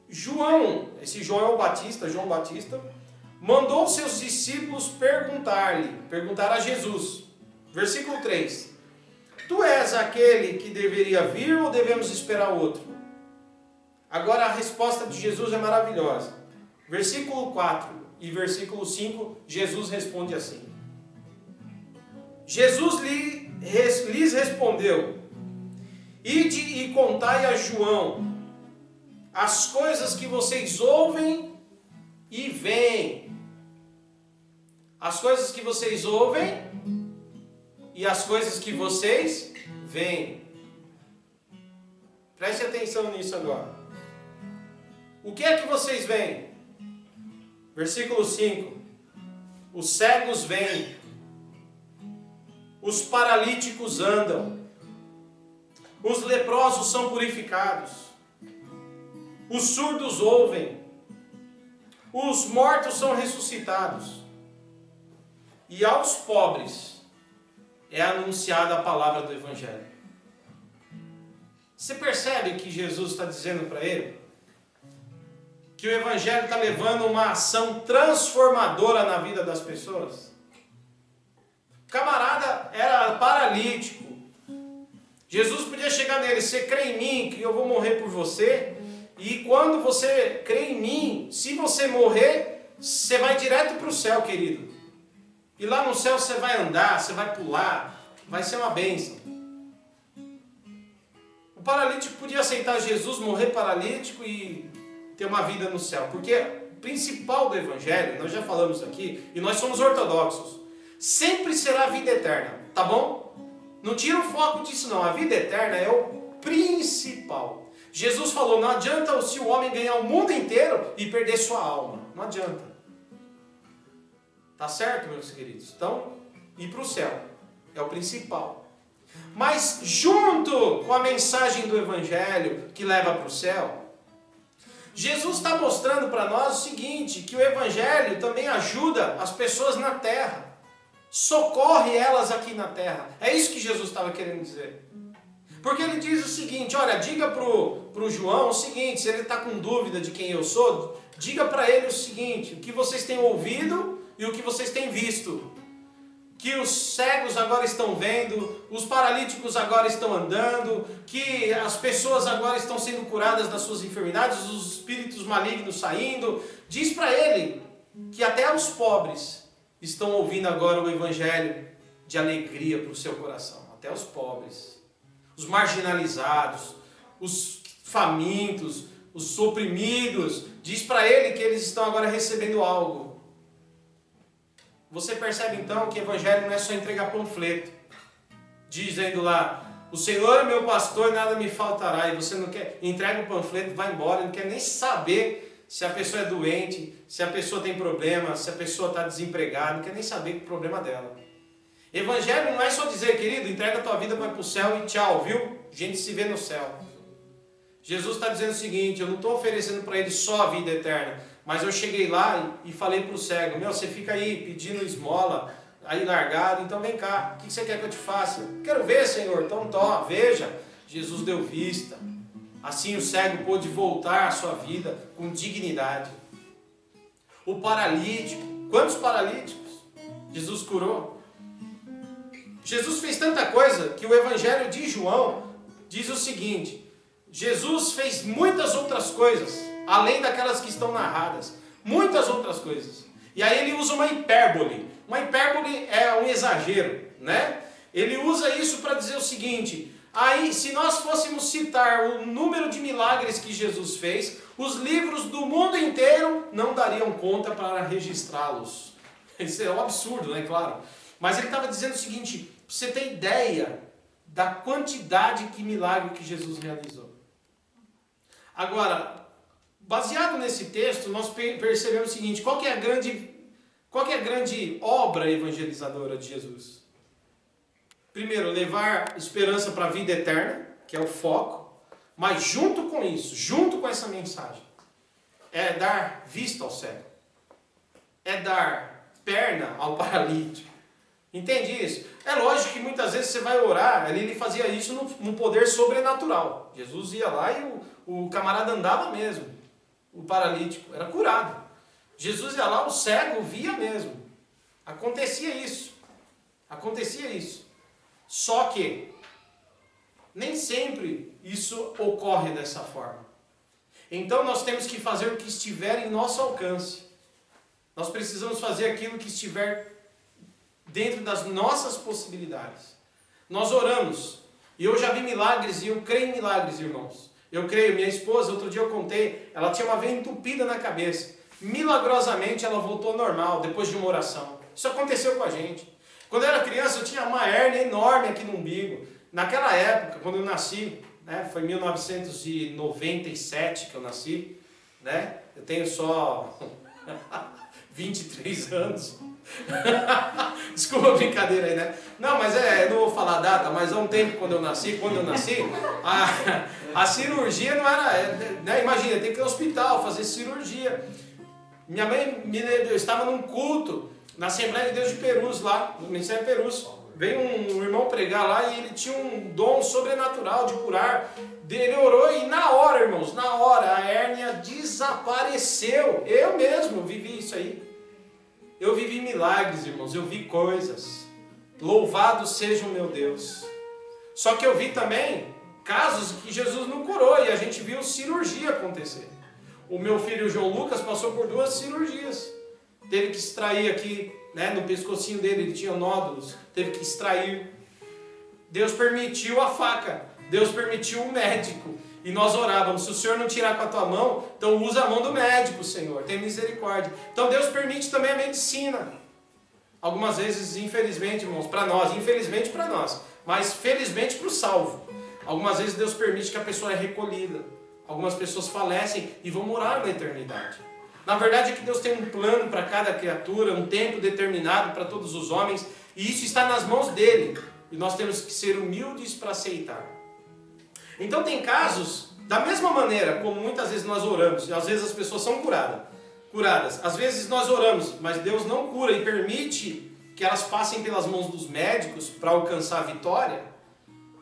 João Batista, mandou seus discípulos perguntar a Jesus. Versículo 3. Tu és aquele que deveria vir ou devemos esperar outro? Agora a resposta de Jesus é maravilhosa. Versículo 4 e versículo 5, Jesus responde assim. Jesus lhes respondeu, ide e contai a João as coisas que vocês ouvem e veem. As coisas que vocês ouvem e as coisas que vocês veem. Preste atenção nisso agora. O que é que vocês veem? Versículo 5. Os cegos veem. Os paralíticos andam. Os leprosos são purificados. Os surdos ouvem. Os mortos são ressuscitados. E aos pobres é anunciada a palavra do Evangelho. Você percebe que Jesus está dizendo para ele? Que o Evangelho está levando uma ação transformadora na vida das pessoas? O camarada era paralítico. Jesus podia chegar nele: você crê em mim que eu vou morrer por você? E quando você crê em mim, se você morrer, você vai direto para o céu, querido. E lá no céu você vai andar, você vai pular, vai ser uma bênção. O paralítico podia aceitar Jesus, morrer paralítico e ter uma vida no céu. Porque o principal do Evangelho, nós já falamos aqui, e nós somos ortodoxos, sempre será a vida eterna, tá bom? Não tira o foco disso não, a vida eterna é o principal. Jesus falou: não adianta se o homem ganhar o mundo inteiro e perder sua alma. Não adianta. Tá certo, meus queridos? Então, ir para o céu é o principal. Mas junto com a mensagem do Evangelho que leva para o céu, Jesus está mostrando para nós o seguinte, que o Evangelho também ajuda as pessoas na terra. Socorre elas aqui na terra. É isso que Jesus estava querendo dizer. Porque ele diz o seguinte: olha, diga para o João o seguinte, se ele está com dúvida de quem eu sou, diga para ele o seguinte: o que vocês têm ouvido e o que vocês têm visto. Que os cegos agora estão vendo, os paralíticos agora estão andando, que as pessoas agora estão sendo curadas das suas enfermidades, os espíritos malignos saindo. Diz para ele que até os pobres estão ouvindo agora o Evangelho de alegria para o seu coração. Até os pobres, os marginalizados, os famintos, os oprimidos. Diz para ele que eles estão agora recebendo algo. Você percebe então que o Evangelho não é só entregar panfleto, dizendo lá: o Senhor é meu pastor, nada me faltará. E você não quer, entrega o panfleto, vai embora, não quer nem saber se a pessoa é doente, se a pessoa tem problema, se a pessoa está desempregada, não quer nem saber o problema dela. Evangelho não é só dizer: querido, entrega a tua vida, vai para o céu e tchau, viu? A gente se vê no céu. Jesus está dizendo o seguinte: eu não estou oferecendo para ele só a vida eterna, mas eu cheguei lá e falei para o cego: meu, você fica aí pedindo esmola, aí largado, então vem cá, o que você quer que eu te faça? Quero ver, Senhor. Então veja. Jesus deu vista. Assim o cego pôde voltar à sua vida com dignidade. O paralítico, quantos paralíticos Jesus curou? Jesus fez tanta coisa que o Evangelho de João diz o seguinte: Jesus fez muitas outras coisas, além daquelas que estão narradas. Muitas outras coisas. E aí ele usa uma hipérbole. Uma hipérbole é um exagero, né? Ele usa isso para dizer o seguinte: aí, se nós fôssemos citar o número de milagres que Jesus fez, os livros do mundo inteiro não dariam conta para registrá-los. Isso é um absurdo, né? Claro. Mas ele estava dizendo o seguinte: pra você ter ideia da quantidade de milagre que Jesus realizou. Agora, baseado nesse texto, nós percebemos o seguinte: qual que é a grande obra evangelizadora de Jesus? Primeiro, levar esperança para a vida eterna, que é o foco, mas junto com isso, junto com essa mensagem, é dar vista ao cego, é dar perna ao paralítico. Entende isso? É lógico que muitas vezes você vai orar, ele fazia isso num poder sobrenatural. Jesus ia lá e o camarada andava mesmo. O paralítico era curado. Jesus ia lá, o cego via mesmo. Acontecia isso. Acontecia isso. Só que nem sempre isso ocorre dessa forma. Então nós temos que fazer o que estiver em nosso alcance. Nós precisamos fazer aquilo que estiver dentro das nossas possibilidades. Nós oramos. E eu já vi milagres e eu creio em milagres, irmãos. Eu creio, minha esposa, outro dia eu contei, ela tinha uma veia entupida na cabeça. Milagrosamente ela voltou ao normal, depois de uma oração. Isso aconteceu com a gente. Quando eu era criança, eu tinha uma hérnia enorme aqui no umbigo. Naquela época, quando eu nasci, né, foi em 1997 que eu nasci, né? Eu tenho só 23 anos. Desculpa a brincadeira aí, né? Não, mas eu não vou falar a data, mas há um tempo quando eu nasci, a cirurgia não era, né? Imagina, tem que ir ao hospital fazer cirurgia. Minha mãe, eu estava num culto na Assembleia de Deus de Perus, lá, no Ministério de Perus. Veio um irmão pregar lá e ele tinha um dom sobrenatural de curar. Ele orou e na hora, irmãos, na hora, a hérnia desapareceu. Eu mesmo vivi isso aí. Eu vivi milagres, irmãos, eu vi coisas. Louvado seja o meu Deus. Só que eu vi também casos que Jesus não curou e a gente viu cirurgia acontecer. O meu filho João Lucas passou por 2 cirurgias. Teve que extrair aqui, né, no pescocinho dele, ele tinha nódulos, teve que extrair. Deus permitiu a faca, Deus permitiu o médico. E nós orávamos, se o Senhor não tirar com a tua mão, então usa a mão do médico, Senhor, tem misericórdia. Então Deus permite também a medicina. Algumas vezes, infelizmente, irmãos, para nós, infelizmente para nós, mas felizmente para o salvo. Algumas vezes Deus permite que a pessoa é recolhida. Algumas pessoas falecem e vão morar na eternidade. Na verdade é que Deus tem um plano para cada criatura, um tempo determinado para todos os homens, e isso está nas mãos dele. E nós temos que ser humildes para aceitar. Então tem casos, da mesma maneira como muitas vezes nós oramos, e às vezes as pessoas são curadas. Às vezes nós oramos, mas Deus não cura e permite que elas passem pelas mãos dos médicos para alcançar a vitória.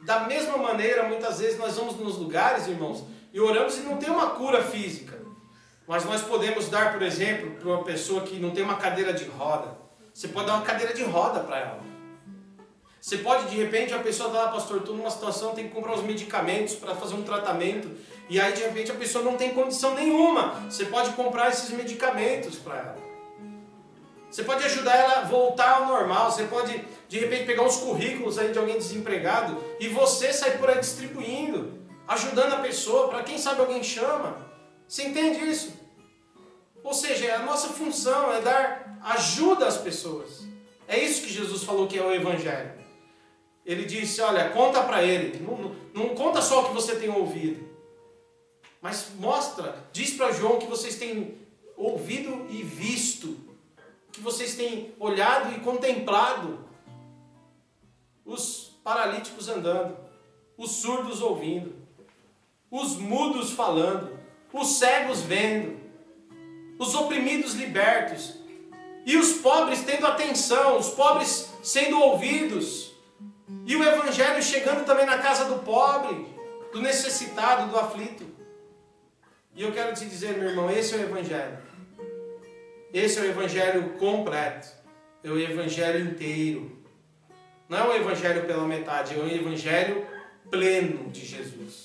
Da mesma maneira, muitas vezes nós vamos nos lugares, irmãos, e oramos e não tem uma cura física. Mas nós podemos dar, por exemplo, para uma pessoa que não tem uma cadeira de roda. Você pode dar uma cadeira de roda para ela. Você pode, de repente, a pessoa está lá, pastor, estou numa situação, tem que comprar os medicamentos para fazer um tratamento. E aí, de repente, a pessoa não tem condição nenhuma. Você pode comprar esses medicamentos para ela. Você pode ajudar ela a voltar ao normal. Você pode, de repente, pegar uns currículos aí de alguém desempregado e você sair por aí distribuindo, ajudando a pessoa, para quem sabe alguém chama. Você entende isso? Ou seja, a nossa função é dar ajuda às pessoas. É isso que Jesus falou que é o Evangelho. Ele disse, olha, conta para ele. Não conta só o que você tem ouvido. Mas mostra, diz para João que vocês têm ouvido e visto. Que vocês têm olhado e contemplado. Os paralíticos andando. Os surdos ouvindo. Os mudos falando. Os cegos vendo, os oprimidos libertos, e os pobres tendo atenção, os pobres sendo ouvidos, e o Evangelho chegando também na casa do pobre, do necessitado, do aflito. E eu quero te dizer, meu irmão, esse é o Evangelho. Esse é o Evangelho completo, é o Evangelho inteiro. Não é o Evangelho pela metade, é o Evangelho pleno de Jesus.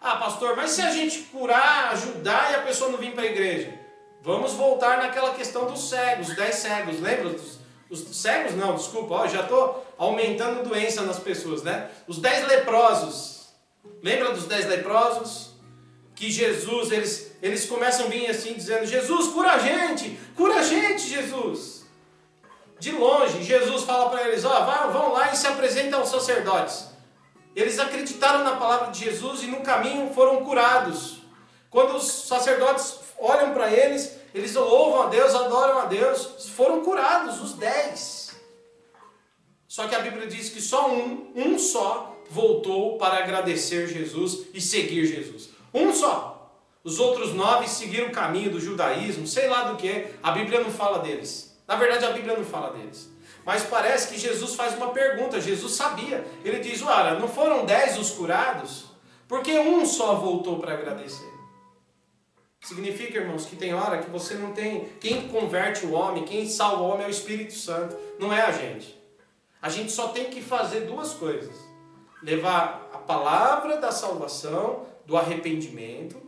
Ah, pastor, mas se a gente curar, ajudar e a pessoa não vir para a igreja? Vamos voltar naquela questão dos cegos, os 10 cegos. Lembra? Os cegos não, desculpa, ó, já estou aumentando doença nas pessoas, né? Os 10 leprosos. Lembra dos 10 leprosos? Que Jesus, eles começam a vir assim, dizendo, Jesus, cura a gente, Jesus. De longe, Jesus fala para eles, ó, vão lá e se apresentem aos sacerdotes. Eles acreditaram na palavra de Jesus e no caminho foram curados. Quando os sacerdotes olham para eles, eles louvam a Deus, adoram a Deus, foram curados, os 10. Só que a Bíblia diz que só um só, voltou para agradecer Jesus e seguir Jesus. Um só. Os outros 9 seguiram o caminho do judaísmo, sei lá do que, a Bíblia não fala deles. Na verdade, a Bíblia não fala deles. Mas parece que Jesus faz uma pergunta, Jesus sabia. Ele diz, olha, não foram 10 os curados? Porque um só voltou para agradecer. Significa, irmãos, que tem hora que você não tem... Quem converte o homem, quem salva o homem é o Espírito Santo, não é a gente. A gente só tem que fazer 2 coisas. Levar a palavra da salvação, do arrependimento,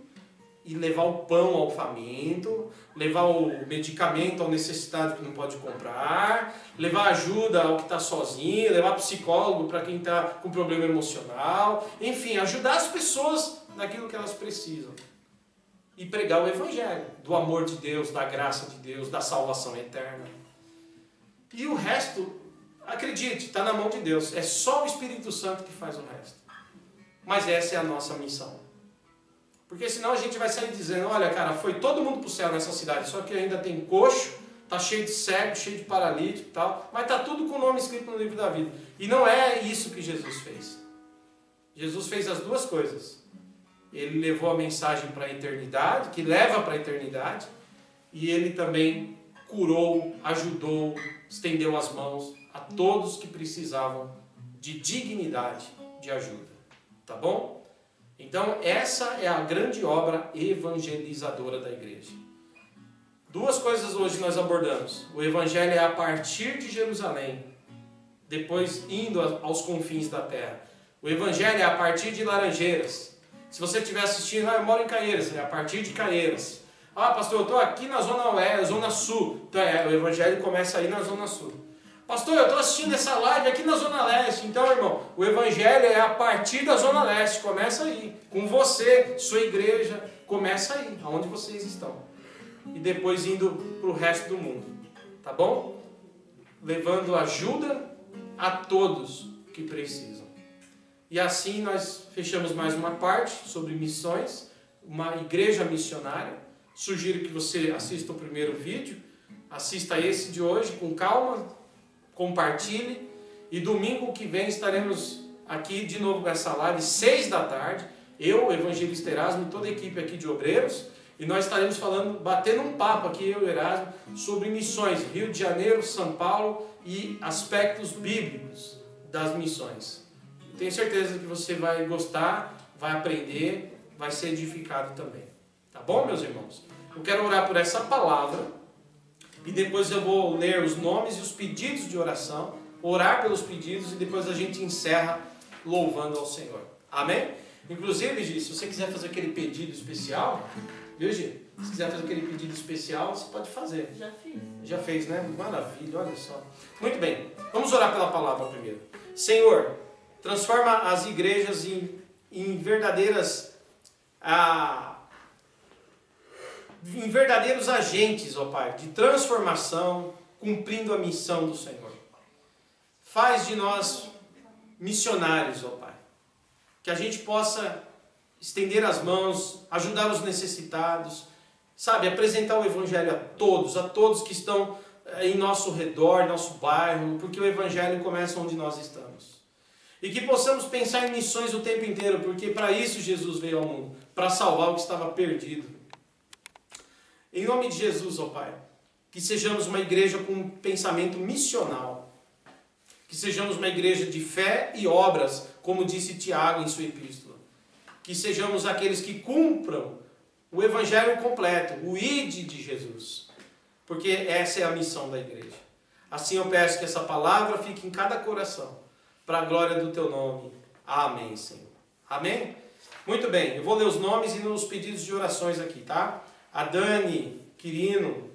e levar o pão ao faminto, levar o medicamento ao necessitado que não pode comprar, levar ajuda ao que está sozinho, levar psicólogo para quem está com problema emocional, enfim, ajudar as pessoas naquilo que elas precisam. E pregar o Evangelho do amor de Deus, da graça de Deus, da salvação eterna. E o resto, acredite, está na mão de Deus. É só o Espírito Santo que faz o resto. Mas essa é a nossa missão. Porque senão a gente vai sair dizendo, olha cara, foi todo mundo para o céu nessa cidade, só que ainda tem coxo, está cheio de cego, cheio de paralítico e tal, mas está tudo com o nome escrito no livro da vida. E não é isso que Jesus fez. Jesus fez as duas coisas. Ele levou a mensagem para a eternidade, que leva para a eternidade, e ele também curou, ajudou, estendeu as mãos a todos que precisavam de dignidade, de ajuda. Tá bom? Então essa é a grande obra evangelizadora da igreja. Duas coisas hoje nós abordamos. O evangelho é a partir de Jerusalém, depois indo aos confins da terra. O evangelho é a partir de Laranjeiras. Se você estiver assistindo, eu moro em Caieiras, é a partir de Caieiras. Ah, pastor, eu estou aqui na Zona Oeste, Zona Sul. Então o evangelho começa aí na Zona Sul. Pastor, eu estou assistindo essa live aqui na Zona Leste. Então, irmão, o evangelho é a partir da Zona Leste. Começa aí, com você, sua igreja. Começa aí, aonde vocês estão. E depois indo para o resto do mundo. Tá bom? Levando ajuda a todos que precisam. E assim nós fechamos mais uma parte sobre missões, uma igreja missionária. Sugiro que você assista o primeiro vídeo, assista esse de hoje com calma, compartilhe. E domingo que vem estaremos aqui de novo nessa live, 6 da tarde. Eu, o Evangelista Erasmo e toda a equipe aqui de obreiros. E nós estaremos falando, batendo um papo aqui, eu e o Erasmo, sobre missões, Rio de Janeiro, São Paulo e aspectos bíblicos das missões. Tenho certeza que você vai gostar, vai aprender, vai ser edificado também. Tá bom, meus irmãos? Eu quero orar por essa palavra e depois eu vou ler os nomes e os pedidos de oração, orar pelos pedidos e depois a gente encerra louvando ao Senhor. Amém? Inclusive, Gi, se você quiser fazer aquele pedido especial, viu, Gi? Se quiser fazer aquele pedido especial, você pode fazer. Já fiz. Já fez, né? Maravilha, olha só. Muito bem, vamos orar pela palavra primeiro. Senhor, transforma as igrejas em verdadeiros agentes, ó Pai, de transformação, cumprindo a missão do Senhor. Faz de nós missionários, ó Pai. Que a gente possa estender as mãos, ajudar os necessitados, sabe, apresentar o Evangelho a todos que estão em nosso redor, nosso bairro, porque o Evangelho começa onde nós estamos. E que possamos pensar em missões o tempo inteiro, porque para isso Jesus veio ao mundo, para salvar o que estava perdido. Em nome de Jesus, ó Pai, que sejamos uma igreja com um pensamento missional, que sejamos uma igreja de fé e obras, como disse Tiago em sua epístola, que sejamos aqueles que cumpram o Evangelho completo, o ID de Jesus, porque essa é a missão da igreja. Assim eu peço que essa palavra fique em cada coração, para a glória do Teu nome. Amém, Senhor. Amém? Muito bem, eu vou ler os nomes e os pedidos de orações aqui, tá? A Dani Quirino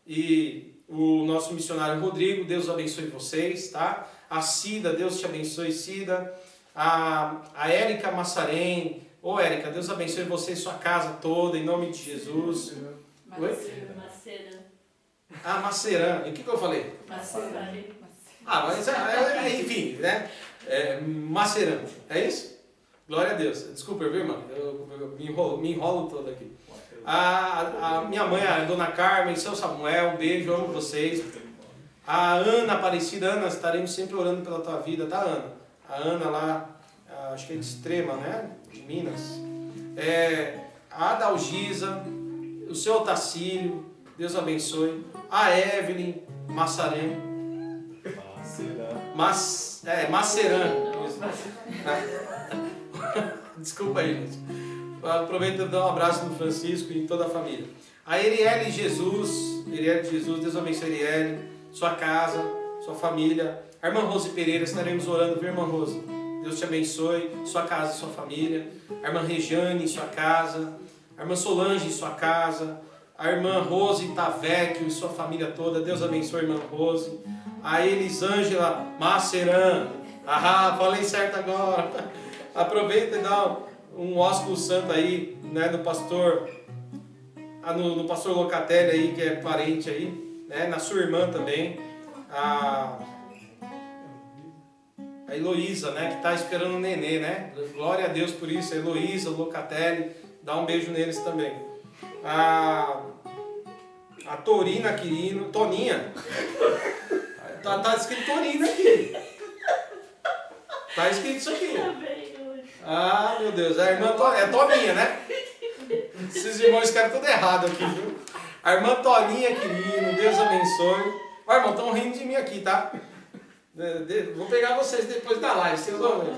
e o nosso missionário Rodrigo, Deus abençoe vocês, tá? A Cida, Deus te abençoe, Cida. A Érica Massarém, ô Érica, Deus abençoe você e sua casa toda, em nome de Jesus. Maceran. Ah, Maceran. E o que eu falei? Maceran. Ah, mas enfim, né? Maceran, é isso? Glória a Deus. Desculpa, viu, irmão? Eu me enrolo todo aqui. A minha mãe, a dona Carmen, seu Samuel, um beijo, amo vocês. A Ana Aparecida, Ana, estaremos sempre orando pela tua vida, tá, Ana? A Ana lá, acho que é de Extrema, né? De Minas. A Adalgisa, o seu Otacílio, Deus abençoe. A Evelyn Massarém. Maceran. Desculpa aí, gente. Aproveita e dá um abraço no Francisco e em toda a família. A Erielle Jesus, Deus abençoe Erielle, sua casa, sua família. A irmã Rose Pereira, estaremos orando, viu, irmã Rose? Deus te abençoe, sua casa e sua família. A irmã Regiane, sua casa. A irmã Solange e sua casa. A irmã Rose Tavecchio e sua família toda. Deus abençoe a irmã Rose. A Elisângela Maceran. Ah, falei certo agora. Aproveita e dá um ósculo santo aí, né, no pastor Locatelli aí, que é parente aí, né, na sua irmã também. A Heloísa, né, que está esperando o nenê, né? Glória a Deus por isso. A Heloísa, o Locatelli, dá um beijo neles também. A Torina Quirino, Toninha. Tá escrito Torina aqui. Tá escrito isso aqui. Ah, meu Deus. A irmã é Toninha, né? Esses irmãos escrevem tudo errado aqui, viu? A irmã Toninha Quirino, Deus abençoe. Ó, irmão, estão rindo de mim aqui, tá? Vou pegar vocês depois da live, vocês vão ver.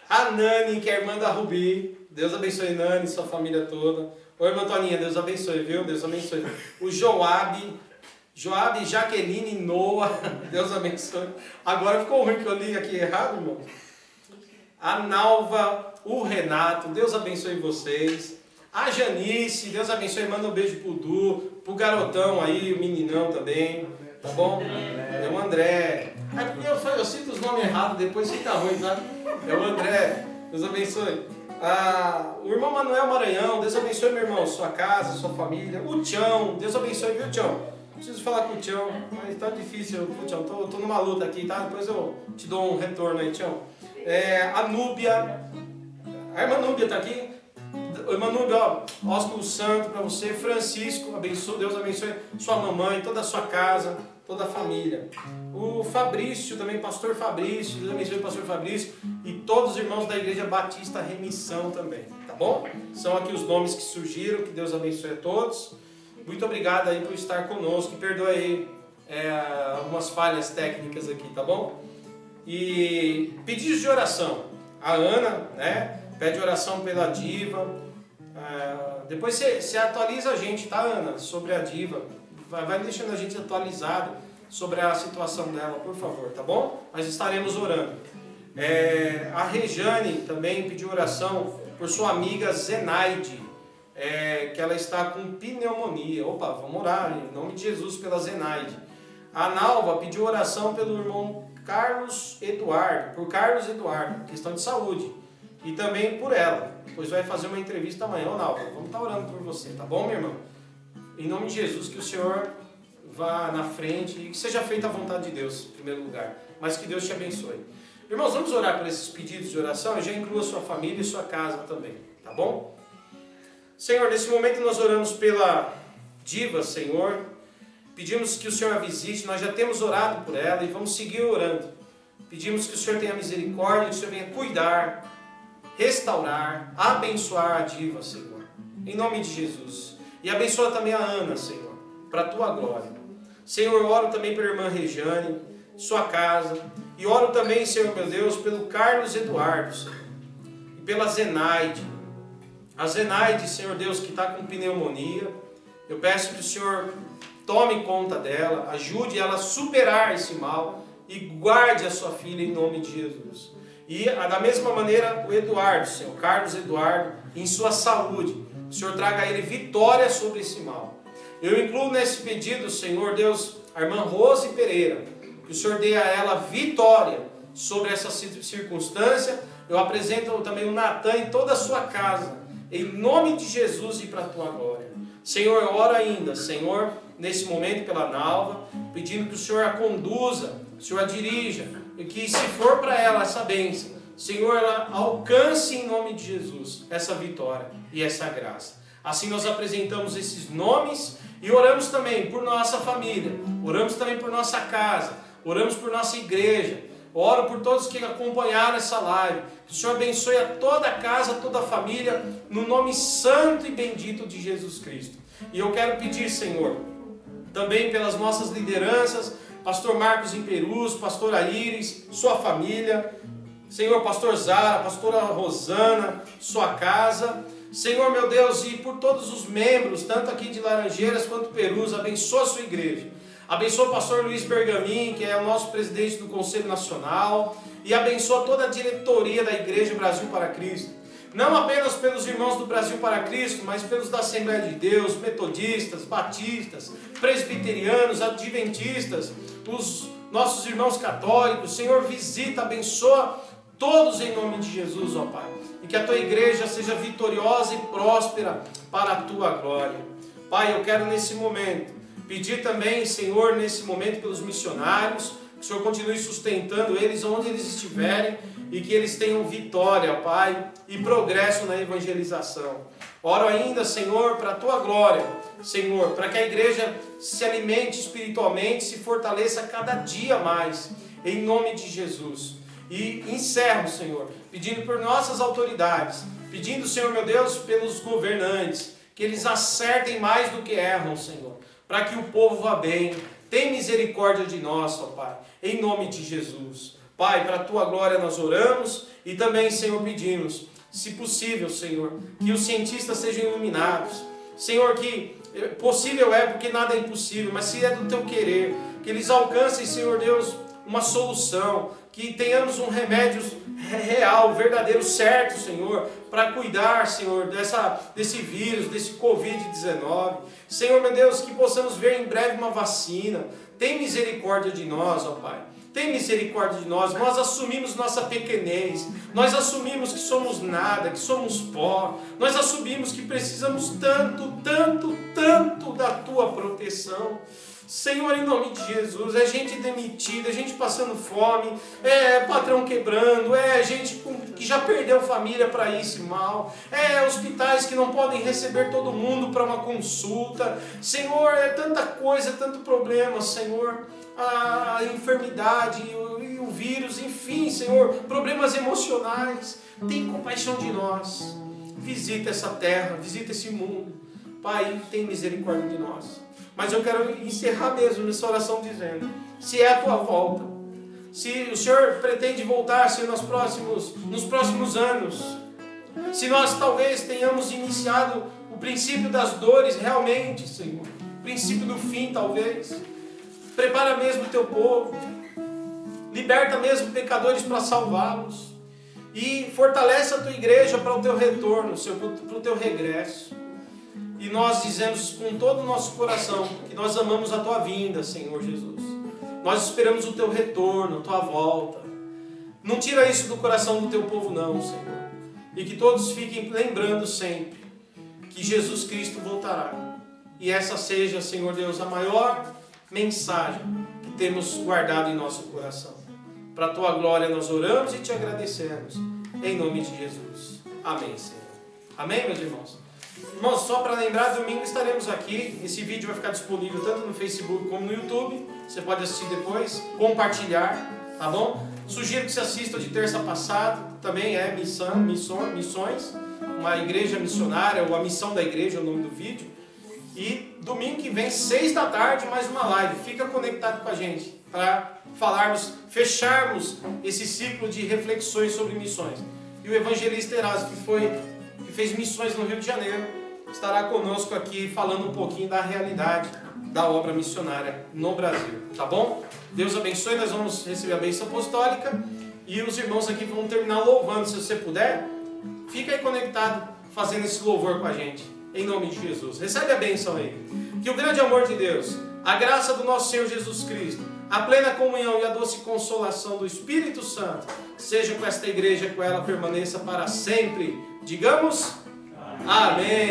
A Nani, que é a irmã da Rubi. Deus abençoe Nani e sua família toda. Oi, irmã Toninha, Deus abençoe, viu? Deus abençoe. O Joabe, Jaqueline Noah, Deus abençoe. Agora ficou ruim que eu li aqui errado, irmão. A Nalva, o Renato, Deus abençoe vocês. A Janice, Deus abençoe, manda um beijo pro Du, pro garotão aí, o meninão também, tá bom? É o André. É porque eu cito os nomes errados, depois fica ruim, tá? É o André, Deus abençoe. O irmão Manuel Maranhão, Deus abençoe, meu irmão, sua casa, sua família. O Tião, Deus abençoe, viu, Tião? Preciso falar com o Tião, mas tá difícil, Tião. Tô numa luta aqui, tá? Depois eu te dou um retorno aí, Tião. A Núbia, a irmã Núbia tá aqui. Irmã Núbia, ó, ósculo santo para você. Francisco, abençoe, Deus abençoe sua mamãe, toda a sua casa, toda a família. O Fabrício também, pastor Fabrício, Deus abençoe o pastor Fabrício e todos os irmãos da Igreja Batista Remissão também, tá bom? São aqui os nomes que surgiram, que Deus abençoe a todos. Muito obrigado aí por estar conosco e perdoe aí algumas falhas técnicas aqui, tá bom? E pedidos de oração. A Ana, né, pede oração pela Diva. Depois você atualiza a gente, tá, Ana, sobre a Diva. Vai deixando a gente atualizado sobre a situação dela, por favor, tá bom? Nós estaremos orando. A Rejane também pediu oração por sua amiga Zenaide, que ela está com pneumonia. Opa, vamos orar em nome de Jesus pela Zenaide. A Nalva pediu oração pelo irmão Carlos Eduardo, por Carlos Eduardo, questão de saúde. E também por ela, pois vai fazer uma entrevista amanhã. Ô Nalva, vamos estar orando por você, tá bom, meu irmão? Em nome de Jesus, que o Senhor vá na frente e que seja feita a vontade de Deus, em primeiro lugar. Mas que Deus te abençoe. Irmãos, vamos orar por esses pedidos de oração. Eu já incluo a sua família e sua casa também, tá bom? Senhor, nesse momento nós oramos pela Diva, Senhor. Pedimos que o Senhor a visite. Nós já temos orado por ela e vamos seguir orando. Pedimos que o Senhor tenha misericórdia, que o Senhor venha cuidar, restaurar, abençoar a Diva, Senhor. Em nome de Jesus. E abençoa também a Ana, Senhor, para a tua glória. Senhor, eu oro também pela irmã Rejane, sua casa. E oro também, Senhor meu Deus, pelo Carlos Eduardo, Senhor. E pela Zenaide. A Zenaide, Senhor Deus, que está com pneumonia. Eu peço que o Senhor tome conta dela, ajude ela a superar esse mal e guarde a sua filha em nome de Jesus. E da mesma maneira o Eduardo, Senhor, Carlos Eduardo, em sua saúde. O Senhor traga a ele vitória sobre esse mal. Eu incluo nesse pedido, Senhor Deus, a irmã Rose Pereira. Que o Senhor dê a ela vitória sobre essa circunstância. Eu apresento também o Natan e toda a sua casa. Em nome de Jesus e para a tua glória. Senhor, eu oro ainda, Senhor, nesse momento pela Nalva, pedindo que o Senhor a conduza, o Senhor a dirija. E que se for para ela essa bênção, Senhor, ela alcance em nome de Jesus essa vitória e essa graça. Assim nós apresentamos esses nomes e oramos também por nossa família, oramos também por nossa casa, oramos por nossa igreja, oro por todos que acompanharam essa live. Que o Senhor abençoe a toda a casa, toda a família, no nome santo e bendito de Jesus Cristo. E eu quero pedir, Senhor, também pelas nossas lideranças, pastor Marcos Imperus, pastora Iris, sua família, Senhor, pastor Zara, pastora Rosana, sua casa, Senhor meu Deus, e por todos os membros, tanto aqui de Laranjeiras quanto Perus, abençoa a sua igreja. Abençoa o pastor Luiz Bergamin, que é o nosso presidente do Conselho Nacional, e abençoa toda a diretoria da Igreja Brasil para Cristo. não apenas pelos irmãos do Brasil para Cristo, mas pelos da Assembleia de Deus, metodistas, batistas, presbiterianos, adventistas, os nossos irmãos católicos. Senhor, visita, abençoa todos em nome de Jesus, ó Pai. E que a tua igreja seja vitoriosa e próspera para a tua glória. Pai, eu quero nesse momento pedir também, Senhor, nesse momento pelos missionários, que o Senhor continue sustentando eles onde eles estiverem e que eles tenham vitória, Pai, e progresso na evangelização. Oro ainda, Senhor, para a tua glória, Senhor, para que a igreja se alimente espiritualmente, se fortaleça cada dia mais, em nome de Jesus. E encerro, Senhor, pedindo por nossas autoridades, pedindo, Senhor meu Deus, pelos governantes, que eles acertem mais do que erram, Senhor, para que o povo vá bem. Tem misericórdia de nós, ó Pai, em nome de Jesus. Pai, para a tua glória nós oramos e também, Senhor, pedimos, se possível, Senhor, que os cientistas sejam iluminados. Senhor, que possível é, porque nada é impossível, mas se é do teu querer, que eles alcancem, Senhor Deus, uma solução, que tenhamos um remédio real, verdadeiro, certo, Senhor, para cuidar, Senhor, desse vírus, desse Covid-19. Senhor, meu Deus, que possamos ver em breve uma vacina. Tem misericórdia de nós, ó Pai. Tem misericórdia de nós. Nós assumimos nossa pequenez. Nós assumimos que somos nada, que somos pó. Nós assumimos que precisamos tanto, tanto, tanto da tua proteção. Senhor, em nome de Jesus, é gente demitida, é gente passando fome, é patrão quebrando, é gente que já perdeu família para isso mal, é hospitais que não podem receber todo mundo para uma consulta. Senhor, é tanta coisa, tanto problema, Senhor, a enfermidade e o vírus, enfim, Senhor, problemas emocionais. Tem compaixão de nós, visita essa terra, visita esse mundo. Pai, tem misericórdia de nós. Mas eu quero encerrar mesmo nessa oração dizendo, se é a tua volta, se o Senhor pretende voltar, Senhor, nos próximos anos, se nós talvez tenhamos iniciado o princípio das dores realmente, Senhor, o princípio do fim talvez, prepara mesmo o teu povo, liberta mesmo pecadores para salvá-los e fortalece a tua igreja para o teu retorno, Senhor, para o teu regresso. E nós dizemos com todo o nosso coração que nós amamos a tua vinda, Senhor Jesus. Nós esperamos o teu retorno, a tua volta. Não tira isso do coração do teu povo não, Senhor. E que todos fiquem lembrando sempre que Jesus Cristo voltará. E essa seja, Senhor Deus, a maior mensagem que temos guardado em nosso coração. Para a tua glória nós oramos e te agradecemos. Em nome de Jesus. Amém, Senhor. Amém, meus irmãos? Irmãos, só para lembrar, domingo estaremos aqui. Esse vídeo vai ficar disponível tanto no Facebook como no YouTube. Você pode assistir depois, compartilhar, tá bom? Sugiro que você assista de terça passada. Também é Missões, uma igreja missionária, ou a missão da igreja é o nome do vídeo. E domingo que vem, 6 da tarde, mais uma live. Fica conectado com a gente para fecharmos esse ciclo de reflexões sobre missões. E o evangelista Erasmo, que fez missões no Rio de Janeiro, estará conosco aqui falando um pouquinho da realidade da obra missionária no Brasil, tá bom? Deus abençoe, nós vamos receber a bênção apostólica e os irmãos aqui vão terminar louvando. Se você puder, fica aí conectado fazendo esse louvor com a gente, em nome de Jesus. Recebe a bênção aí. Que o grande amor de Deus, a graça do nosso Senhor Jesus Cristo, a plena comunhão e a doce consolação do Espírito Santo seja com esta igreja, com ela permaneça para sempre. Digamos amém.